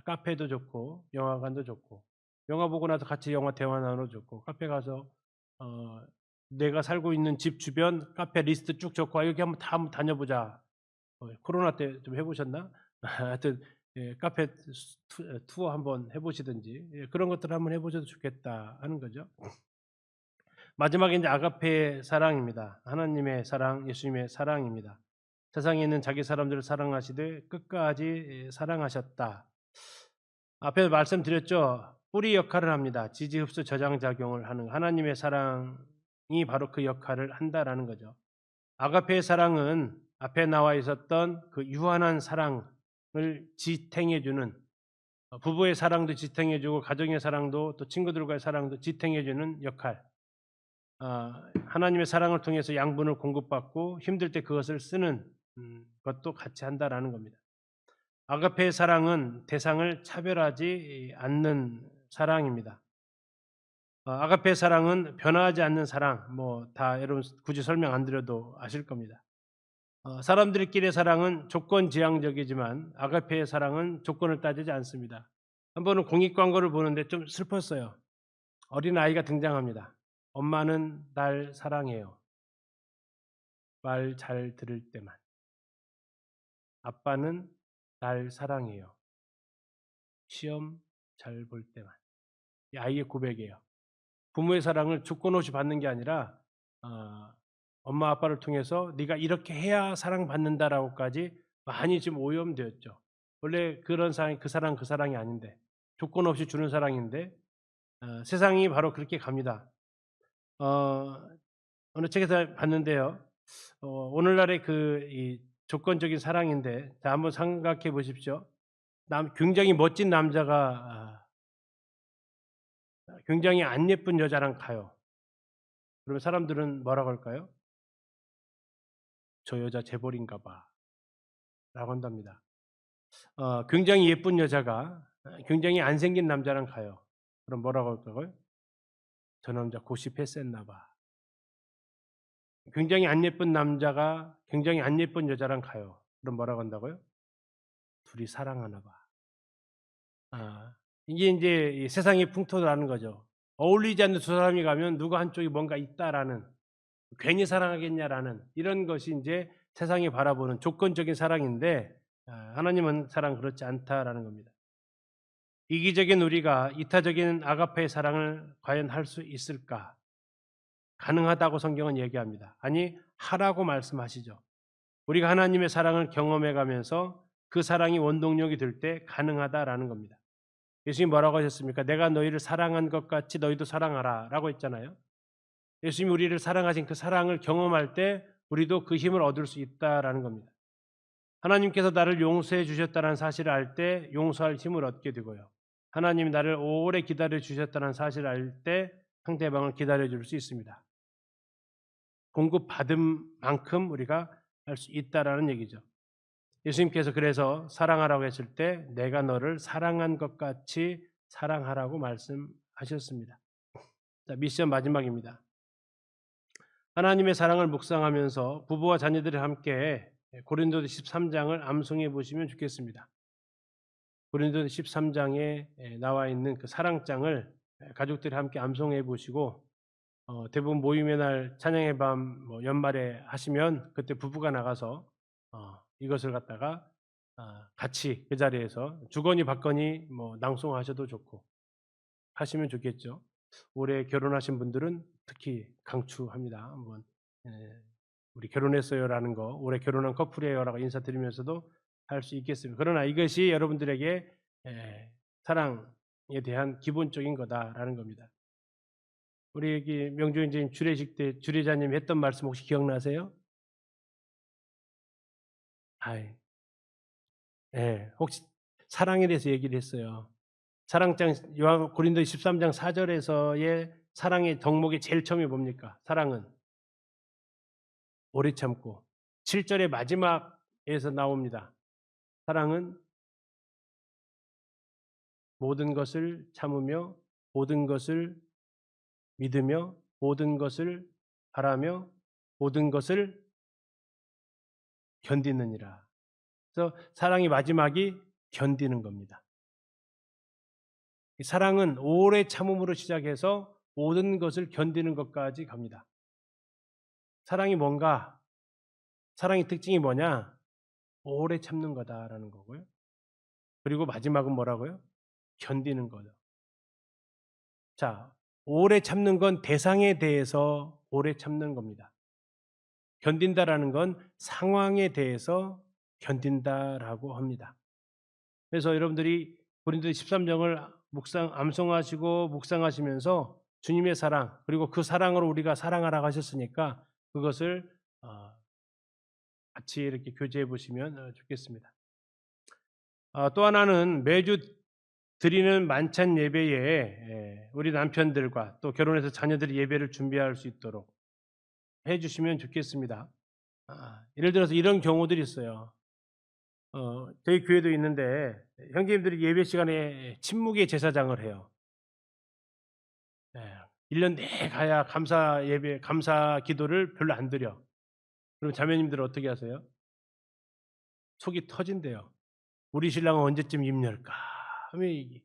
카페도 좋고 영화관도 좋고, 영화 보고 나서 같이 영화 대화 나눠 좋고, 카페 가서 어 내가 살고 있는 집 주변 카페 리스트 쭉 적고 여기 한번 다 한번 다녀보자. 코로나 때 좀 해보셨나? 하여튼 카페 투어 한번 해보시든지 그런 것들 한번 해보셔도 좋겠다 하는 거죠. 마지막에 이제 아가페 사랑입니다. 하나님의 사랑, 예수님의 사랑입니다. 세상에 있는 자기 사람들을 사랑하시되 끝까지 사랑하셨다. 앞에 말씀드렸죠. 뿌리 역할을 합니다. 지지 흡수 저장 작용을 하는 하나님의 사랑이 바로 그 역할을 한다라는 거죠. 아가페의 사랑은 앞에 나와 있었던 그 유한한 사랑을 지탱해주는, 부부의 사랑도 지탱해주고 가정의 사랑도 또 친구들과의 사랑도 지탱해주는 역할. 하나님의 사랑을 통해서 양분을 공급받고 힘들 때 그것을 쓰는 것도 같이 한다라는 겁니다. 아가페의 사랑은 대상을 차별하지 않는 사랑입니다. 아가페의 사랑은 변화하지 않는 사랑, 다 여러분 굳이 설명 안 드려도 아실 겁니다. 사람들끼리의 사랑은 조건 지향적이지만 아가페의 사랑은 조건을 따지지 않습니다. 한 번은 공익 광고를 보는데 좀 슬펐어요. 어린 아이가 등장합니다. 엄마는 날 사랑해요. 말 잘 들을 때만. 아빠는 날 사랑해요. 시험 잘 볼 때만. 이 아이의 고백이에요. 부모의 사랑을 조건 없이 받는 게 아니라 엄마 아빠를 통해서 네가 이렇게 해야 사랑받는다라고까지 많이 지금 오염되었죠. 원래 그런 사랑이 그 사랑이 아닌데, 조건 없이 주는 사랑인데 세상이 바로 그렇게 갑니다. 어느 책에서 봤는데요. 오늘날의 이 조건적인 사랑인데, 자 한번 생각해 보십시오. 굉장히 멋진 남자가 굉장히 안 예쁜 여자랑 가요. 그러면 사람들은 뭐라고 할까요? 저 여자 재벌인가 봐 라고 한답니다. 굉장히 예쁜 여자가 굉장히 안 생긴 남자랑 가요. 그럼 뭐라고 할까요? 저 남자 고시 패스했나 봐. 굉장히 안 예쁜 남자가 굉장히 안 예쁜 여자랑 가요. 그럼 뭐라고 한다고요? 둘이 사랑하나 봐. 이게 이제 이 세상의 풍토라는 거죠. 어울리지 않는 두 사람이 가면 누가 한쪽이 뭔가 있다라는, 괜히 사랑하겠냐라는 이런 것이 이제 세상이 바라보는 조건적인 사랑인데, 하나님은 사랑 그렇지 않다라는 겁니다. 이기적인 우리가 이타적인 아가페의 사랑을 과연 할 수 있을까? 가능하다고 성경은 얘기합니다. 아니, 하라고 말씀하시죠. 우리가 하나님의 사랑을 경험해 가면서 그 사랑이 원동력이 될 때 가능하다라는 겁니다. 예수님이 뭐라고 하셨습니까? 내가 너희를 사랑한 것 같이 너희도 사랑하라 라고 했잖아요. 예수님이 우리를 사랑하신 그 사랑을 경험할 때 우리도 그 힘을 얻을 수 있다라는 겁니다. 하나님께서 나를 용서해 주셨다는 사실을 알 때 용서할 힘을 얻게 되고요. 하나님이 나를 오래 기다려 주셨다는 사실을 알 때 상대방을 기다려 줄 수 있습니다. 공급받은 만큼 우리가 할 수 있다라는 얘기죠. 예수님께서 그래서 사랑하라고 했을 때 내가 너를 사랑한 것 같이 사랑하라고 말씀하셨습니다. 자, 미션 마지막입니다. 하나님의 사랑을 묵상하면서 부부와 자녀들이 함께 고린도서 13장을 암송해 보시면 좋겠습니다. 고린도서 13장에 나와 있는 그 사랑장을 가족들이 함께 암송해 보시고, 대부분 모임의 날 찬양의 밤 연말에 하시면 그때 부부가 나가서 이것을 갖다가 같이 그 자리에서 주거니 받거니 낭송하셔도 좋고 하시면 좋겠죠. 올해 결혼하신 분들은 특히 강추합니다. 한번 우리 결혼했어요라는 거, 올해 결혼한 커플이에요라고 인사드리면서도 할 수 있겠습니다. 그러나 이것이 여러분들에게 사랑에 대한 기본적인 거다라는 겁니다. 우리 여기 명조인님 주례식 때 주례자님 했던 말씀 혹시 기억나세요? 혹시 사랑에 대해서 얘기를 했어요. 사랑장 고린도 13장 4절에서의 사랑의 덕목이 제일 처음에 뭡니까? 사랑은 오래 참고. 7절의 마지막에서 나옵니다. 사랑은 모든 것을 참으며 모든 것을 믿으며 모든 것을 바라며 모든 것을 견디느니라. 그래서 사랑의 마지막이 견디는 겁니다. 이 사랑은 오래 참음으로 시작해서 모든 것을 견디는 것까지 갑니다. 사랑이 뭔가? 사랑의 특징이 뭐냐? 오래 참는 거다라는 거고요. 그리고 마지막은 뭐라고요? 견디는 거죠. 자, 오래 참는 건 대상에 대해서 오래 참는 겁니다. 견딘다라는 건 상황에 대해서 견딘다라고 합니다. 그래서 여러분들이 고린도 13장을 암송하시고 묵상하시면서 주님의 사랑, 그리고 그 사랑으로 우리가 사랑하라고 하셨으니까 그것을 같이 이렇게 교제해 보시면 좋겠습니다. 또 하나는 매주 드리는 만찬 예배에 우리 남편들과 또 결혼해서 자녀들이 예배를 준비할 수 있도록 해 주시면 좋겠습니다. 예를 들어서 이런 경우들이 있어요. 저희 교회도 있는데 형제님들이 예배 시간에 침묵의 제사장을 해요. 1년 내가야 감사 예배, 감사 기도를 별로 안 드려. 그럼 자매님들은 어떻게 하세요? 속이 터진대요. 우리 신랑은 언제쯤 입 열까? 하면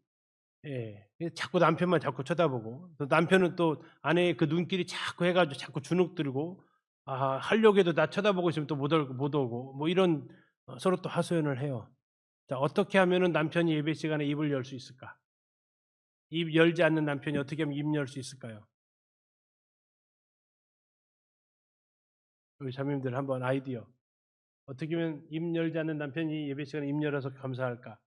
자꾸 남편만 자꾸 쳐다보고, 또 남편은 또 아내의 그 눈길이 자꾸 해가지고 자꾸 주눅 들고, 하려고 해도 나 쳐다보고 있으면 또 못 오고, 뭐 이런 서로 또 하소연을 해요. 자, 어떻게 하면은 남편이 예배 시간에 입을 열 수 있을까? 입 열지 않는 남편이 어떻게 하면 입 열 수 있을까요? 우리 자매님들 한번 아이디어. 어떻게 하면 입 열지 않는 남편이 예배 시간에 입 열어서 감사할까?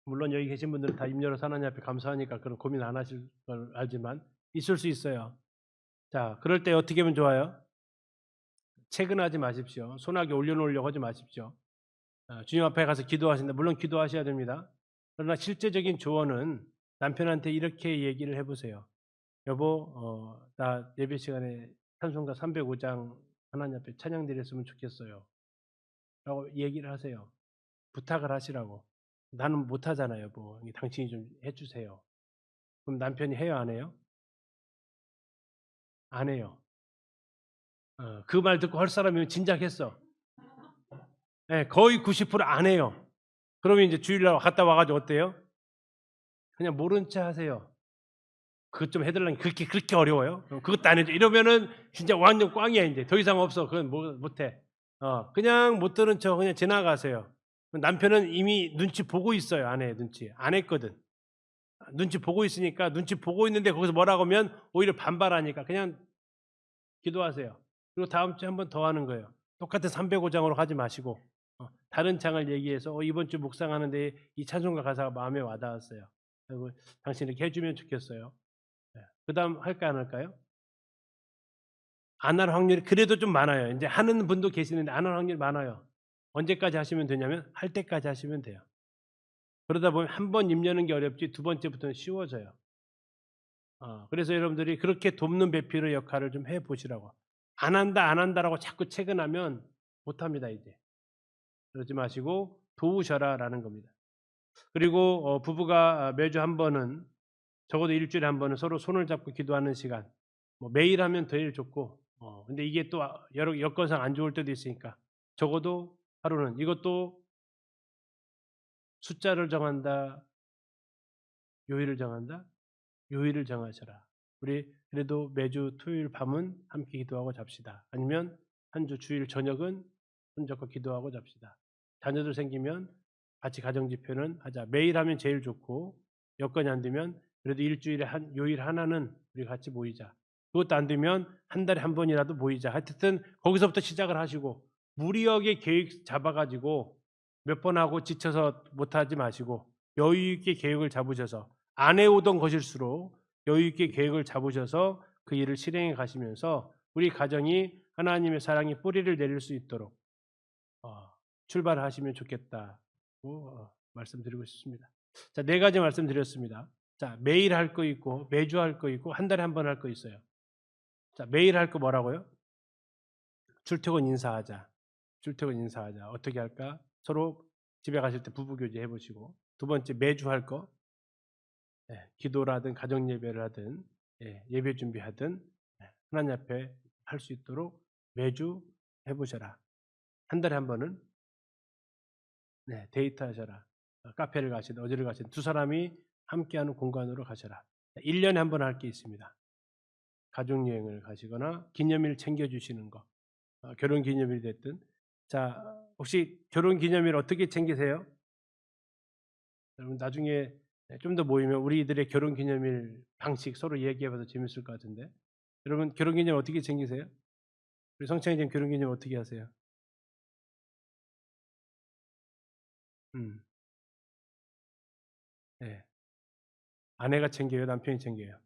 물론 여기 계신 분들은 다 입 열어서 하나님 앞에 감사하니까 그런 고민 안 하실 걸 알지만 있을 수 있어요. 자, 그럴 때 어떻게 하면 좋아요? 채근하지 마십시오. 소나기 올려놓으려고 하지 마십시오. 주님 앞에 가서 기도하신다. 물론 기도하셔야 됩니다. 그러나 실제적인 조언은 남편한테 이렇게 얘기를 해보세요. 여보, 나 예배 시간에 찬송가 305장 하나님 앞에 찬양 드렸으면 좋겠어요. 라고 얘기를 하세요. 부탁을 하시라고. 나는 못하잖아요, 여보. 당신이 좀 해주세요. 그럼 남편이 해요, 안 해요? 안 해요. 그 말 듣고 할 사람이면 진작 했어. 거의 90%안 해요. 그러면 이제 주일날 갔다 와가지고 어때요? 그냥 모른 체 하세요. 그것 좀 해달라니 그렇게 어려워요? 그것도 안 해줘. 이러면은 진짜 완전 꽝이야 이제. 더 이상 없어. 그건 못해. 그냥 못 들은 척 그냥 지나가세요. 남편은 이미 눈치 보고 있어요. 아내의 눈치. 안 했거든. 눈치 보고 있으니까 눈치 보고 있는데 거기서 뭐라고 하면 오히려 반발하니까 그냥 기도하세요. 그리고 다음 주에 한 번 더 하는 거예요. 똑같은 305장으로 하지 마시고 다른 장을 얘기해서 이번 주 묵상하는데 이 찬송가 가사가 마음에 와닿았어요. 그리고 당신 이렇게 해주면 좋겠어요. 그 다음 할까 안 할까요? 안 할 확률이 그래도 좀 많아요. 이제 하는 분도 계시는데 안 할 확률이 많아요. 언제까지 하시면 되냐면 할 때까지 하시면 돼요. 그러다 보면 한 번 입 여는 게 어렵지 두 번째부터는 쉬워져요. 그래서 여러분들이 그렇게 돕는 배필의 역할을 좀 해보시라고. 안 한다라고 자꾸 채근하면 못합니다 이제. 그러지 마시고 도우셔라라는 겁니다. 그리고 부부가 매주 한 번은 적어도 일주일에 한 번은 서로 손을 잡고 기도하는 시간. 뭐 매일 하면 더 좋고. 근데 이게 또 여러 여건상 안 좋을 때도 있으니까 적어도 하루는 이것도 숫자를 정한다. 요일을 정한다. 요일을 정하셔라. 우리 그래도 매주 토요일 밤은 함께 기도하고 잡시다. 아니면 한 주 주일 저녁은 손잡고 기도하고 잡시다. 자녀들 생기면 같이 가정 집회는 하자. 매일 하면 제일 좋고 여건이 안 되면 그래도 일주일에 요일 하나는 우리 같이 모이자. 그것도 안 되면 한 달에 한 번이라도 모이자. 하여튼 거기서부터 시작을 하시고 무리하게 계획 잡아가지고 몇 번 하고 지쳐서 못하지 마시고 여유 있게 계획을 잡으셔서 안 해오던 것일수록 여유 있게 계획을 잡으셔서 그 일을 실행해 가시면서 우리 가정이 하나님의 사랑이 뿌리를 내릴 수 있도록 출발하시면 좋겠다고 말씀드리고 싶습니다. 자, 4가지 말씀드렸습니다. 자, 매일 할 거 있고 매주 할 거 있고 한 달에 한 번 할 거 있어요. 자, 매일 할 거 뭐라고요? 출퇴근 인사하자. 출퇴근 인사하자. 어떻게 할까? 서로 집에 가실 때 부부 교제 해보시고 두 번째 매주 할 거, 기도라든 가정 예배를 하든 예배 준비하든 하나님 앞에 할 수 있도록 매주 해보셔라. 한 달에 한 번은 데이트하셔라. 카페를 가시든 어디를 가시든 두 사람이 함께하는 공간으로 가셔라. 1년에 한 번 할 게 있습니다. 가족여행을 가시거나 기념일 챙겨주시는 거. 결혼기념일이 됐든. 자, 혹시 결혼기념일 어떻게 챙기세요? 여러분 나중에 좀 더 모이면 우리들의 결혼기념일 방식 서로 얘기해봐도 재밌을 것 같은데. 여러분 결혼기념일 어떻게 챙기세요? 우리 성창이님 결혼기념일 어떻게 하세요? 네. 아내가 챙겨요? 남편이 챙겨요?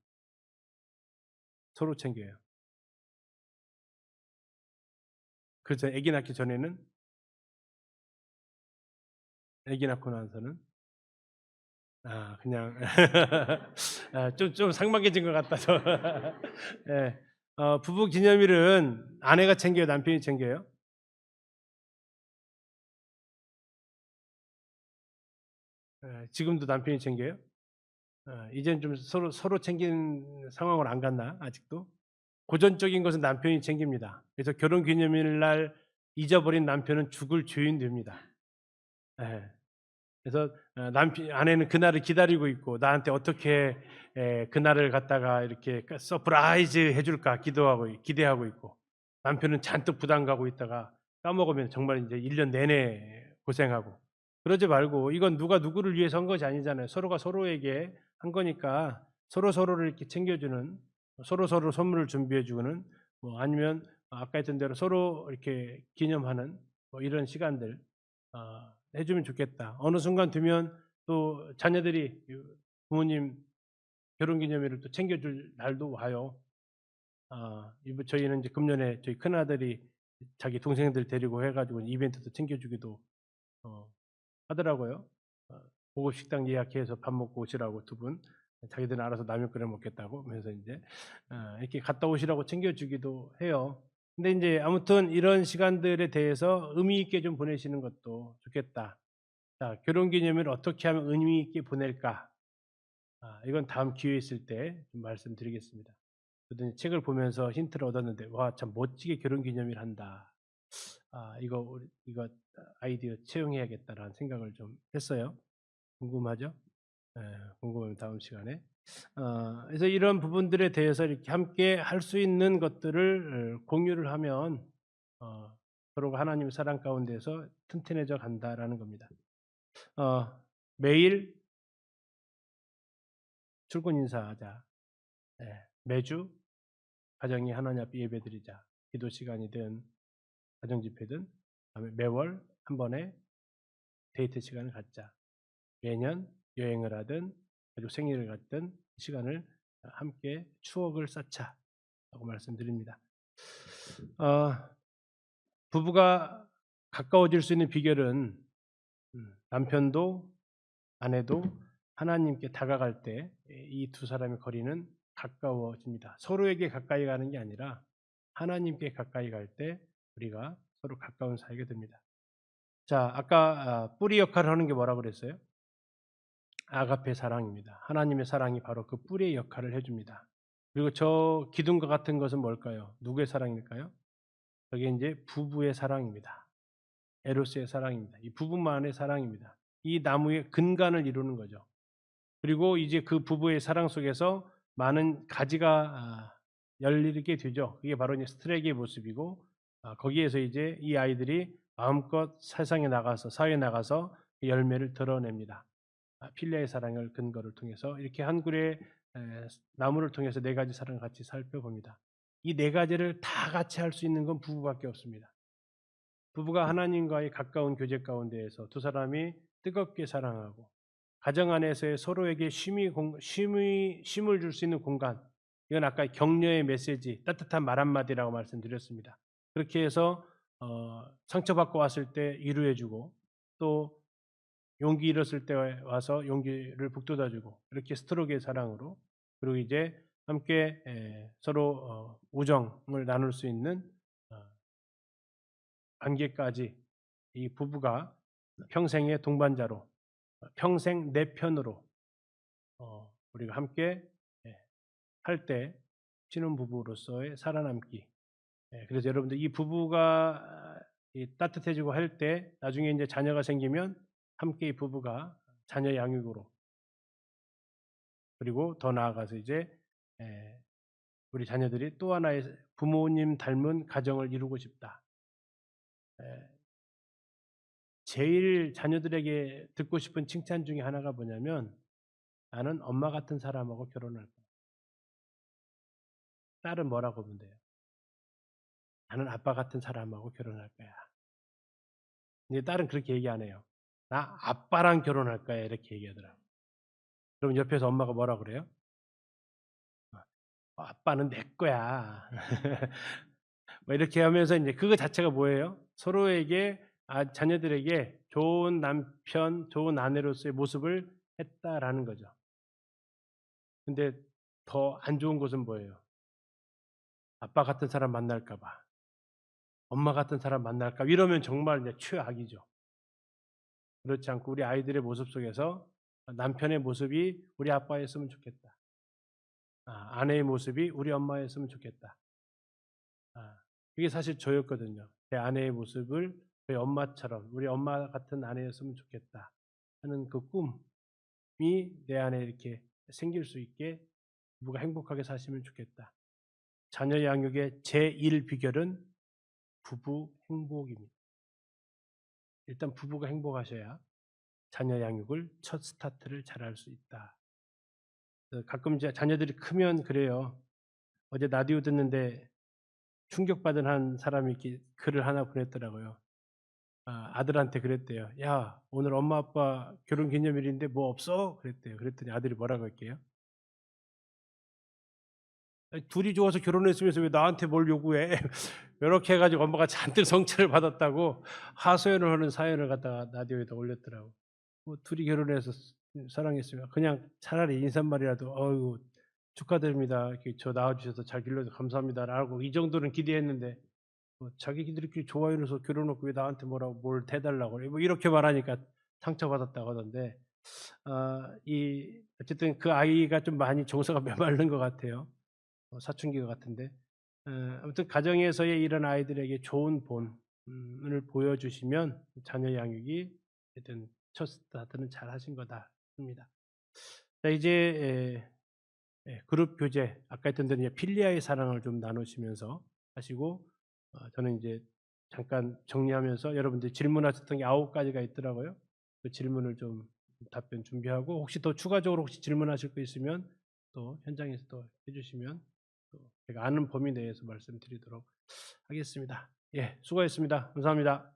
서로 챙겨요. 그래서 아기 낳기 전에는, 아기 낳고 나서는 그냥 좀 상막해진 것 같다. 예. 부부 기념일은 아내가 챙겨요? 남편이 챙겨요? 지금도 남편이 챙겨요? 이제는 좀 서로 챙기는 상황으로 안 갔나 아직도? 고전적인 것은 남편이 챙깁니다. 그래서 결혼 기념일 날 잊어버린 남편은 죽을 죄인 됩니다. 예. 그래서 남편 아내는 그날을 기다리고 있고 나한테 어떻게 그날을 갖다가 이렇게 서프라이즈 해줄까 기대하고 있고, 남편은 잔뜩 부담 가고 있다가 까먹으면 정말 이제 1년 내내 고생하고. 그러지 말고 이건 누가 누구를 위해서 한 것이 아니잖아요. 서로가 서로에게 한 거니까 서로 서로를 이렇게 챙겨주는, 서로 서로 선물을 준비해주는, 뭐 아니면 아까 했던 대로 서로 이렇게 기념하는 뭐 이런 시간들 해주면 좋겠다. 어느 순간 되면 또 자녀들이 부모님 결혼기념일을 또 챙겨줄 날도 와요. 저희는 이제 금년에 저희 큰 아들이 자기 동생들 데리고 해가지고 이벤트도 챙겨주기도 하더라고요. 고급 식당 예약해서 밥 먹고 오시라고 두 분. 자기들은 알아서 라면 끓여 먹겠다고 하면서 이제 이렇게 갔다 오시라고 챙겨주기도 해요. 근데 이제 아무튼 이런 시간들에 대해서 의미 있게 좀 보내시는 것도 좋겠다. 자, 결혼기념일 어떻게 하면 의미 있게 보낼까? 이건 다음 기회 있을 때 좀 말씀드리겠습니다. 저도 책을 보면서 힌트를 얻었는데, 와, 참 멋지게 결혼기념일 한다. 이거 아이디어 채용해야겠다라는 생각을 좀 했어요. 궁금하죠? 궁금하면 다음 시간에. 그래서 이런 부분들에 대해서 이렇게 함께 할 수 있는 것들을 공유를 하면 서로가 하나님의 사랑 가운데서 튼튼해져 간다라는 겁니다. 매일 출근 인사하자. 매주 가정이 하나님 앞에 예배드리자. 기도 시간이든 가정 집회든, 그다음에 매월 한 번에 데이트 시간을 갖자. 매년 여행을 하든 가족 생일을 갖든 시간을 함께 추억을 쌓자라고 말씀드립니다. 부부가 가까워질 수 있는 비결은 남편도 아내도 하나님께 다가갈 때 이 두 사람의 거리는 가까워집니다. 서로에게 가까이 가는 게 아니라 하나님께 가까이 갈 때 우리가 서로 가까운 사이가 됩니다. 자, 아까 뿌리 역할을 하는 게 뭐라고 그랬어요? 아가페 사랑입니다. 하나님의 사랑이 바로 그 뿌리의 역할을 해줍니다. 그리고 저 기둥과 같은 것은 뭘까요? 누구의 사랑일까요? 저게 이제 부부의 사랑입니다. 에로스의 사랑입니다. 이 부부만의 사랑입니다. 이 나무의 근간을 이루는 거죠. 그리고 이제 그 부부의 사랑 속에서 많은 가지가 열리게 되죠. 그게 바로 이제 스트레이의 모습이고, 거기에서 이제 이 아이들이 마음껏 세상에 나가서 사회에 나가서 그 열매를 드러냅니다. 필레의 사랑을 근거를 통해서 이렇게 한 그루의 나무를 통해서 네 가지 사랑을 같이 살펴봅니다. 이 네 가지를 다 같이 할 수 있는 건 부부밖에 없습니다. 부부가 하나님과의 가까운 교제 가운데에서 두 사람이 뜨겁게 사랑하고 가정 안에서의 서로에게 쉼을 줄 수 있는 공간, 이건 아까 격려의 메시지, 따뜻한 말 한마디라고 말씀드렸습니다. 그렇게 해서 상처받고 왔을 때 위로해주고, 또 용기 잃었을 때 와서 용기를 북돋아주고, 이렇게 스트로크의 사랑으로, 그리고 이제 함께 서로 우정을 나눌 수 있는 관계까지 이 부부가 평생의 동반자로 평생 내 편으로 우리가 함께 할 때 신혼부부로서의 살아남기. 그래서 여러분들 이 부부가 따뜻해지고 할 때 나중에 이제 자녀가 생기면 함께 이 부부가 자녀 양육으로, 그리고 더 나아가서 이제 우리 자녀들이 또 하나의 부모님 닮은 가정을 이루고 싶다. 제일 자녀들에게 듣고 싶은 칭찬 중에 하나가 뭐냐면, 나는 엄마 같은 사람하고 결혼할 거야. 딸은 뭐라고 하면 돼요? 나는 아빠 같은 사람하고 결혼할 거야. 근데 딸은 그렇게 얘기 안 해요. 나 아빠랑 결혼할 거야, 이렇게 얘기하더라고. 그럼 옆에서 엄마가 뭐라 그래요? 아빠는 내 거야. 뭐 이렇게 하면서 이제 그거 자체가 뭐예요? 서로에게 자녀들에게 좋은 남편, 좋은 아내로서의 모습을 했다라는 거죠. 근데 더 안 좋은 것은 뭐예요? 아빠 같은 사람 만날까 봐, 엄마 같은 사람 만날까 봐, 이러면 정말 이제 최악이죠. 그렇지 않고 우리 아이들의 모습 속에서 남편의 모습이 우리 아빠였으면 좋겠다. 아내의 모습이 우리 엄마였으면 좋겠다. 그게 사실 저였거든요. 제 아내의 모습을 저희 엄마처럼, 우리 엄마 같은 아내였으면 좋겠다 하는 그 꿈이 내 안에 이렇게 생길 수 있게 부부가 행복하게 사시면 좋겠다. 자녀 양육의 제1 비결은 부부 행복입니다. 일단 부부가 행복하셔야 자녀 양육을 첫 스타트를 잘할 수 있다. 가끔 이제 자녀들이 크면 그래요. 어제 라디오 듣는데 충격받은 한 사람이 이렇게 글을 하나 보냈더라고요. 아들한테 그랬대요. 야, 오늘 엄마 아빠 결혼 기념일인데 뭐 없어? 그랬대요. 그랬더니 아들이 뭐라고 할게요? 둘이 좋아서 결혼했으면서 왜 나한테 뭘 요구해? 이렇게 해가지고 엄마가 잔뜩 성찰을 받았다고 하소연을 하는 사연을 갖다가 라디오에다 올렸더라고. 뭐 둘이 결혼해서 사랑했으면 그냥 차라리 인사말이라도 어유 축하드립니다. 이렇게 저 낳아주셔서 잘 길러서 감사합니다라고 이 정도는 기대했는데 자기들끼리 좋아해서 결혼하고 왜 나한테 뭐라고 뭘 대달라고 그래? 뭐 이렇게 말하니까 상처받았다고 하던데 어쨌든 그 아이가 좀 많이 정서가 메마른 것 같아요. 사춘기가 같은데 아무튼 가정에서의 이런 아이들에게 좋은 본을 보여주시면 자녀 양육이 어쨌든 첫 스타트는 잘 하신 거다 합니다. 자 이제 그룹 교제 아까 했던 대로 필리아의 사랑을 좀 나누시면서 하시고 저는 이제 잠깐 정리하면서 여러분들이 질문하셨던 게 9가지가 있더라고요. 그 질문을 좀 답변 준비하고 혹시 더 추가적으로 혹시 질문하실 거 있으면 또 현장에서 또 해주시면 또 제가 아는 범위 내에서 말씀드리도록 하겠습니다. 예, 수고하셨습니다. 감사합니다.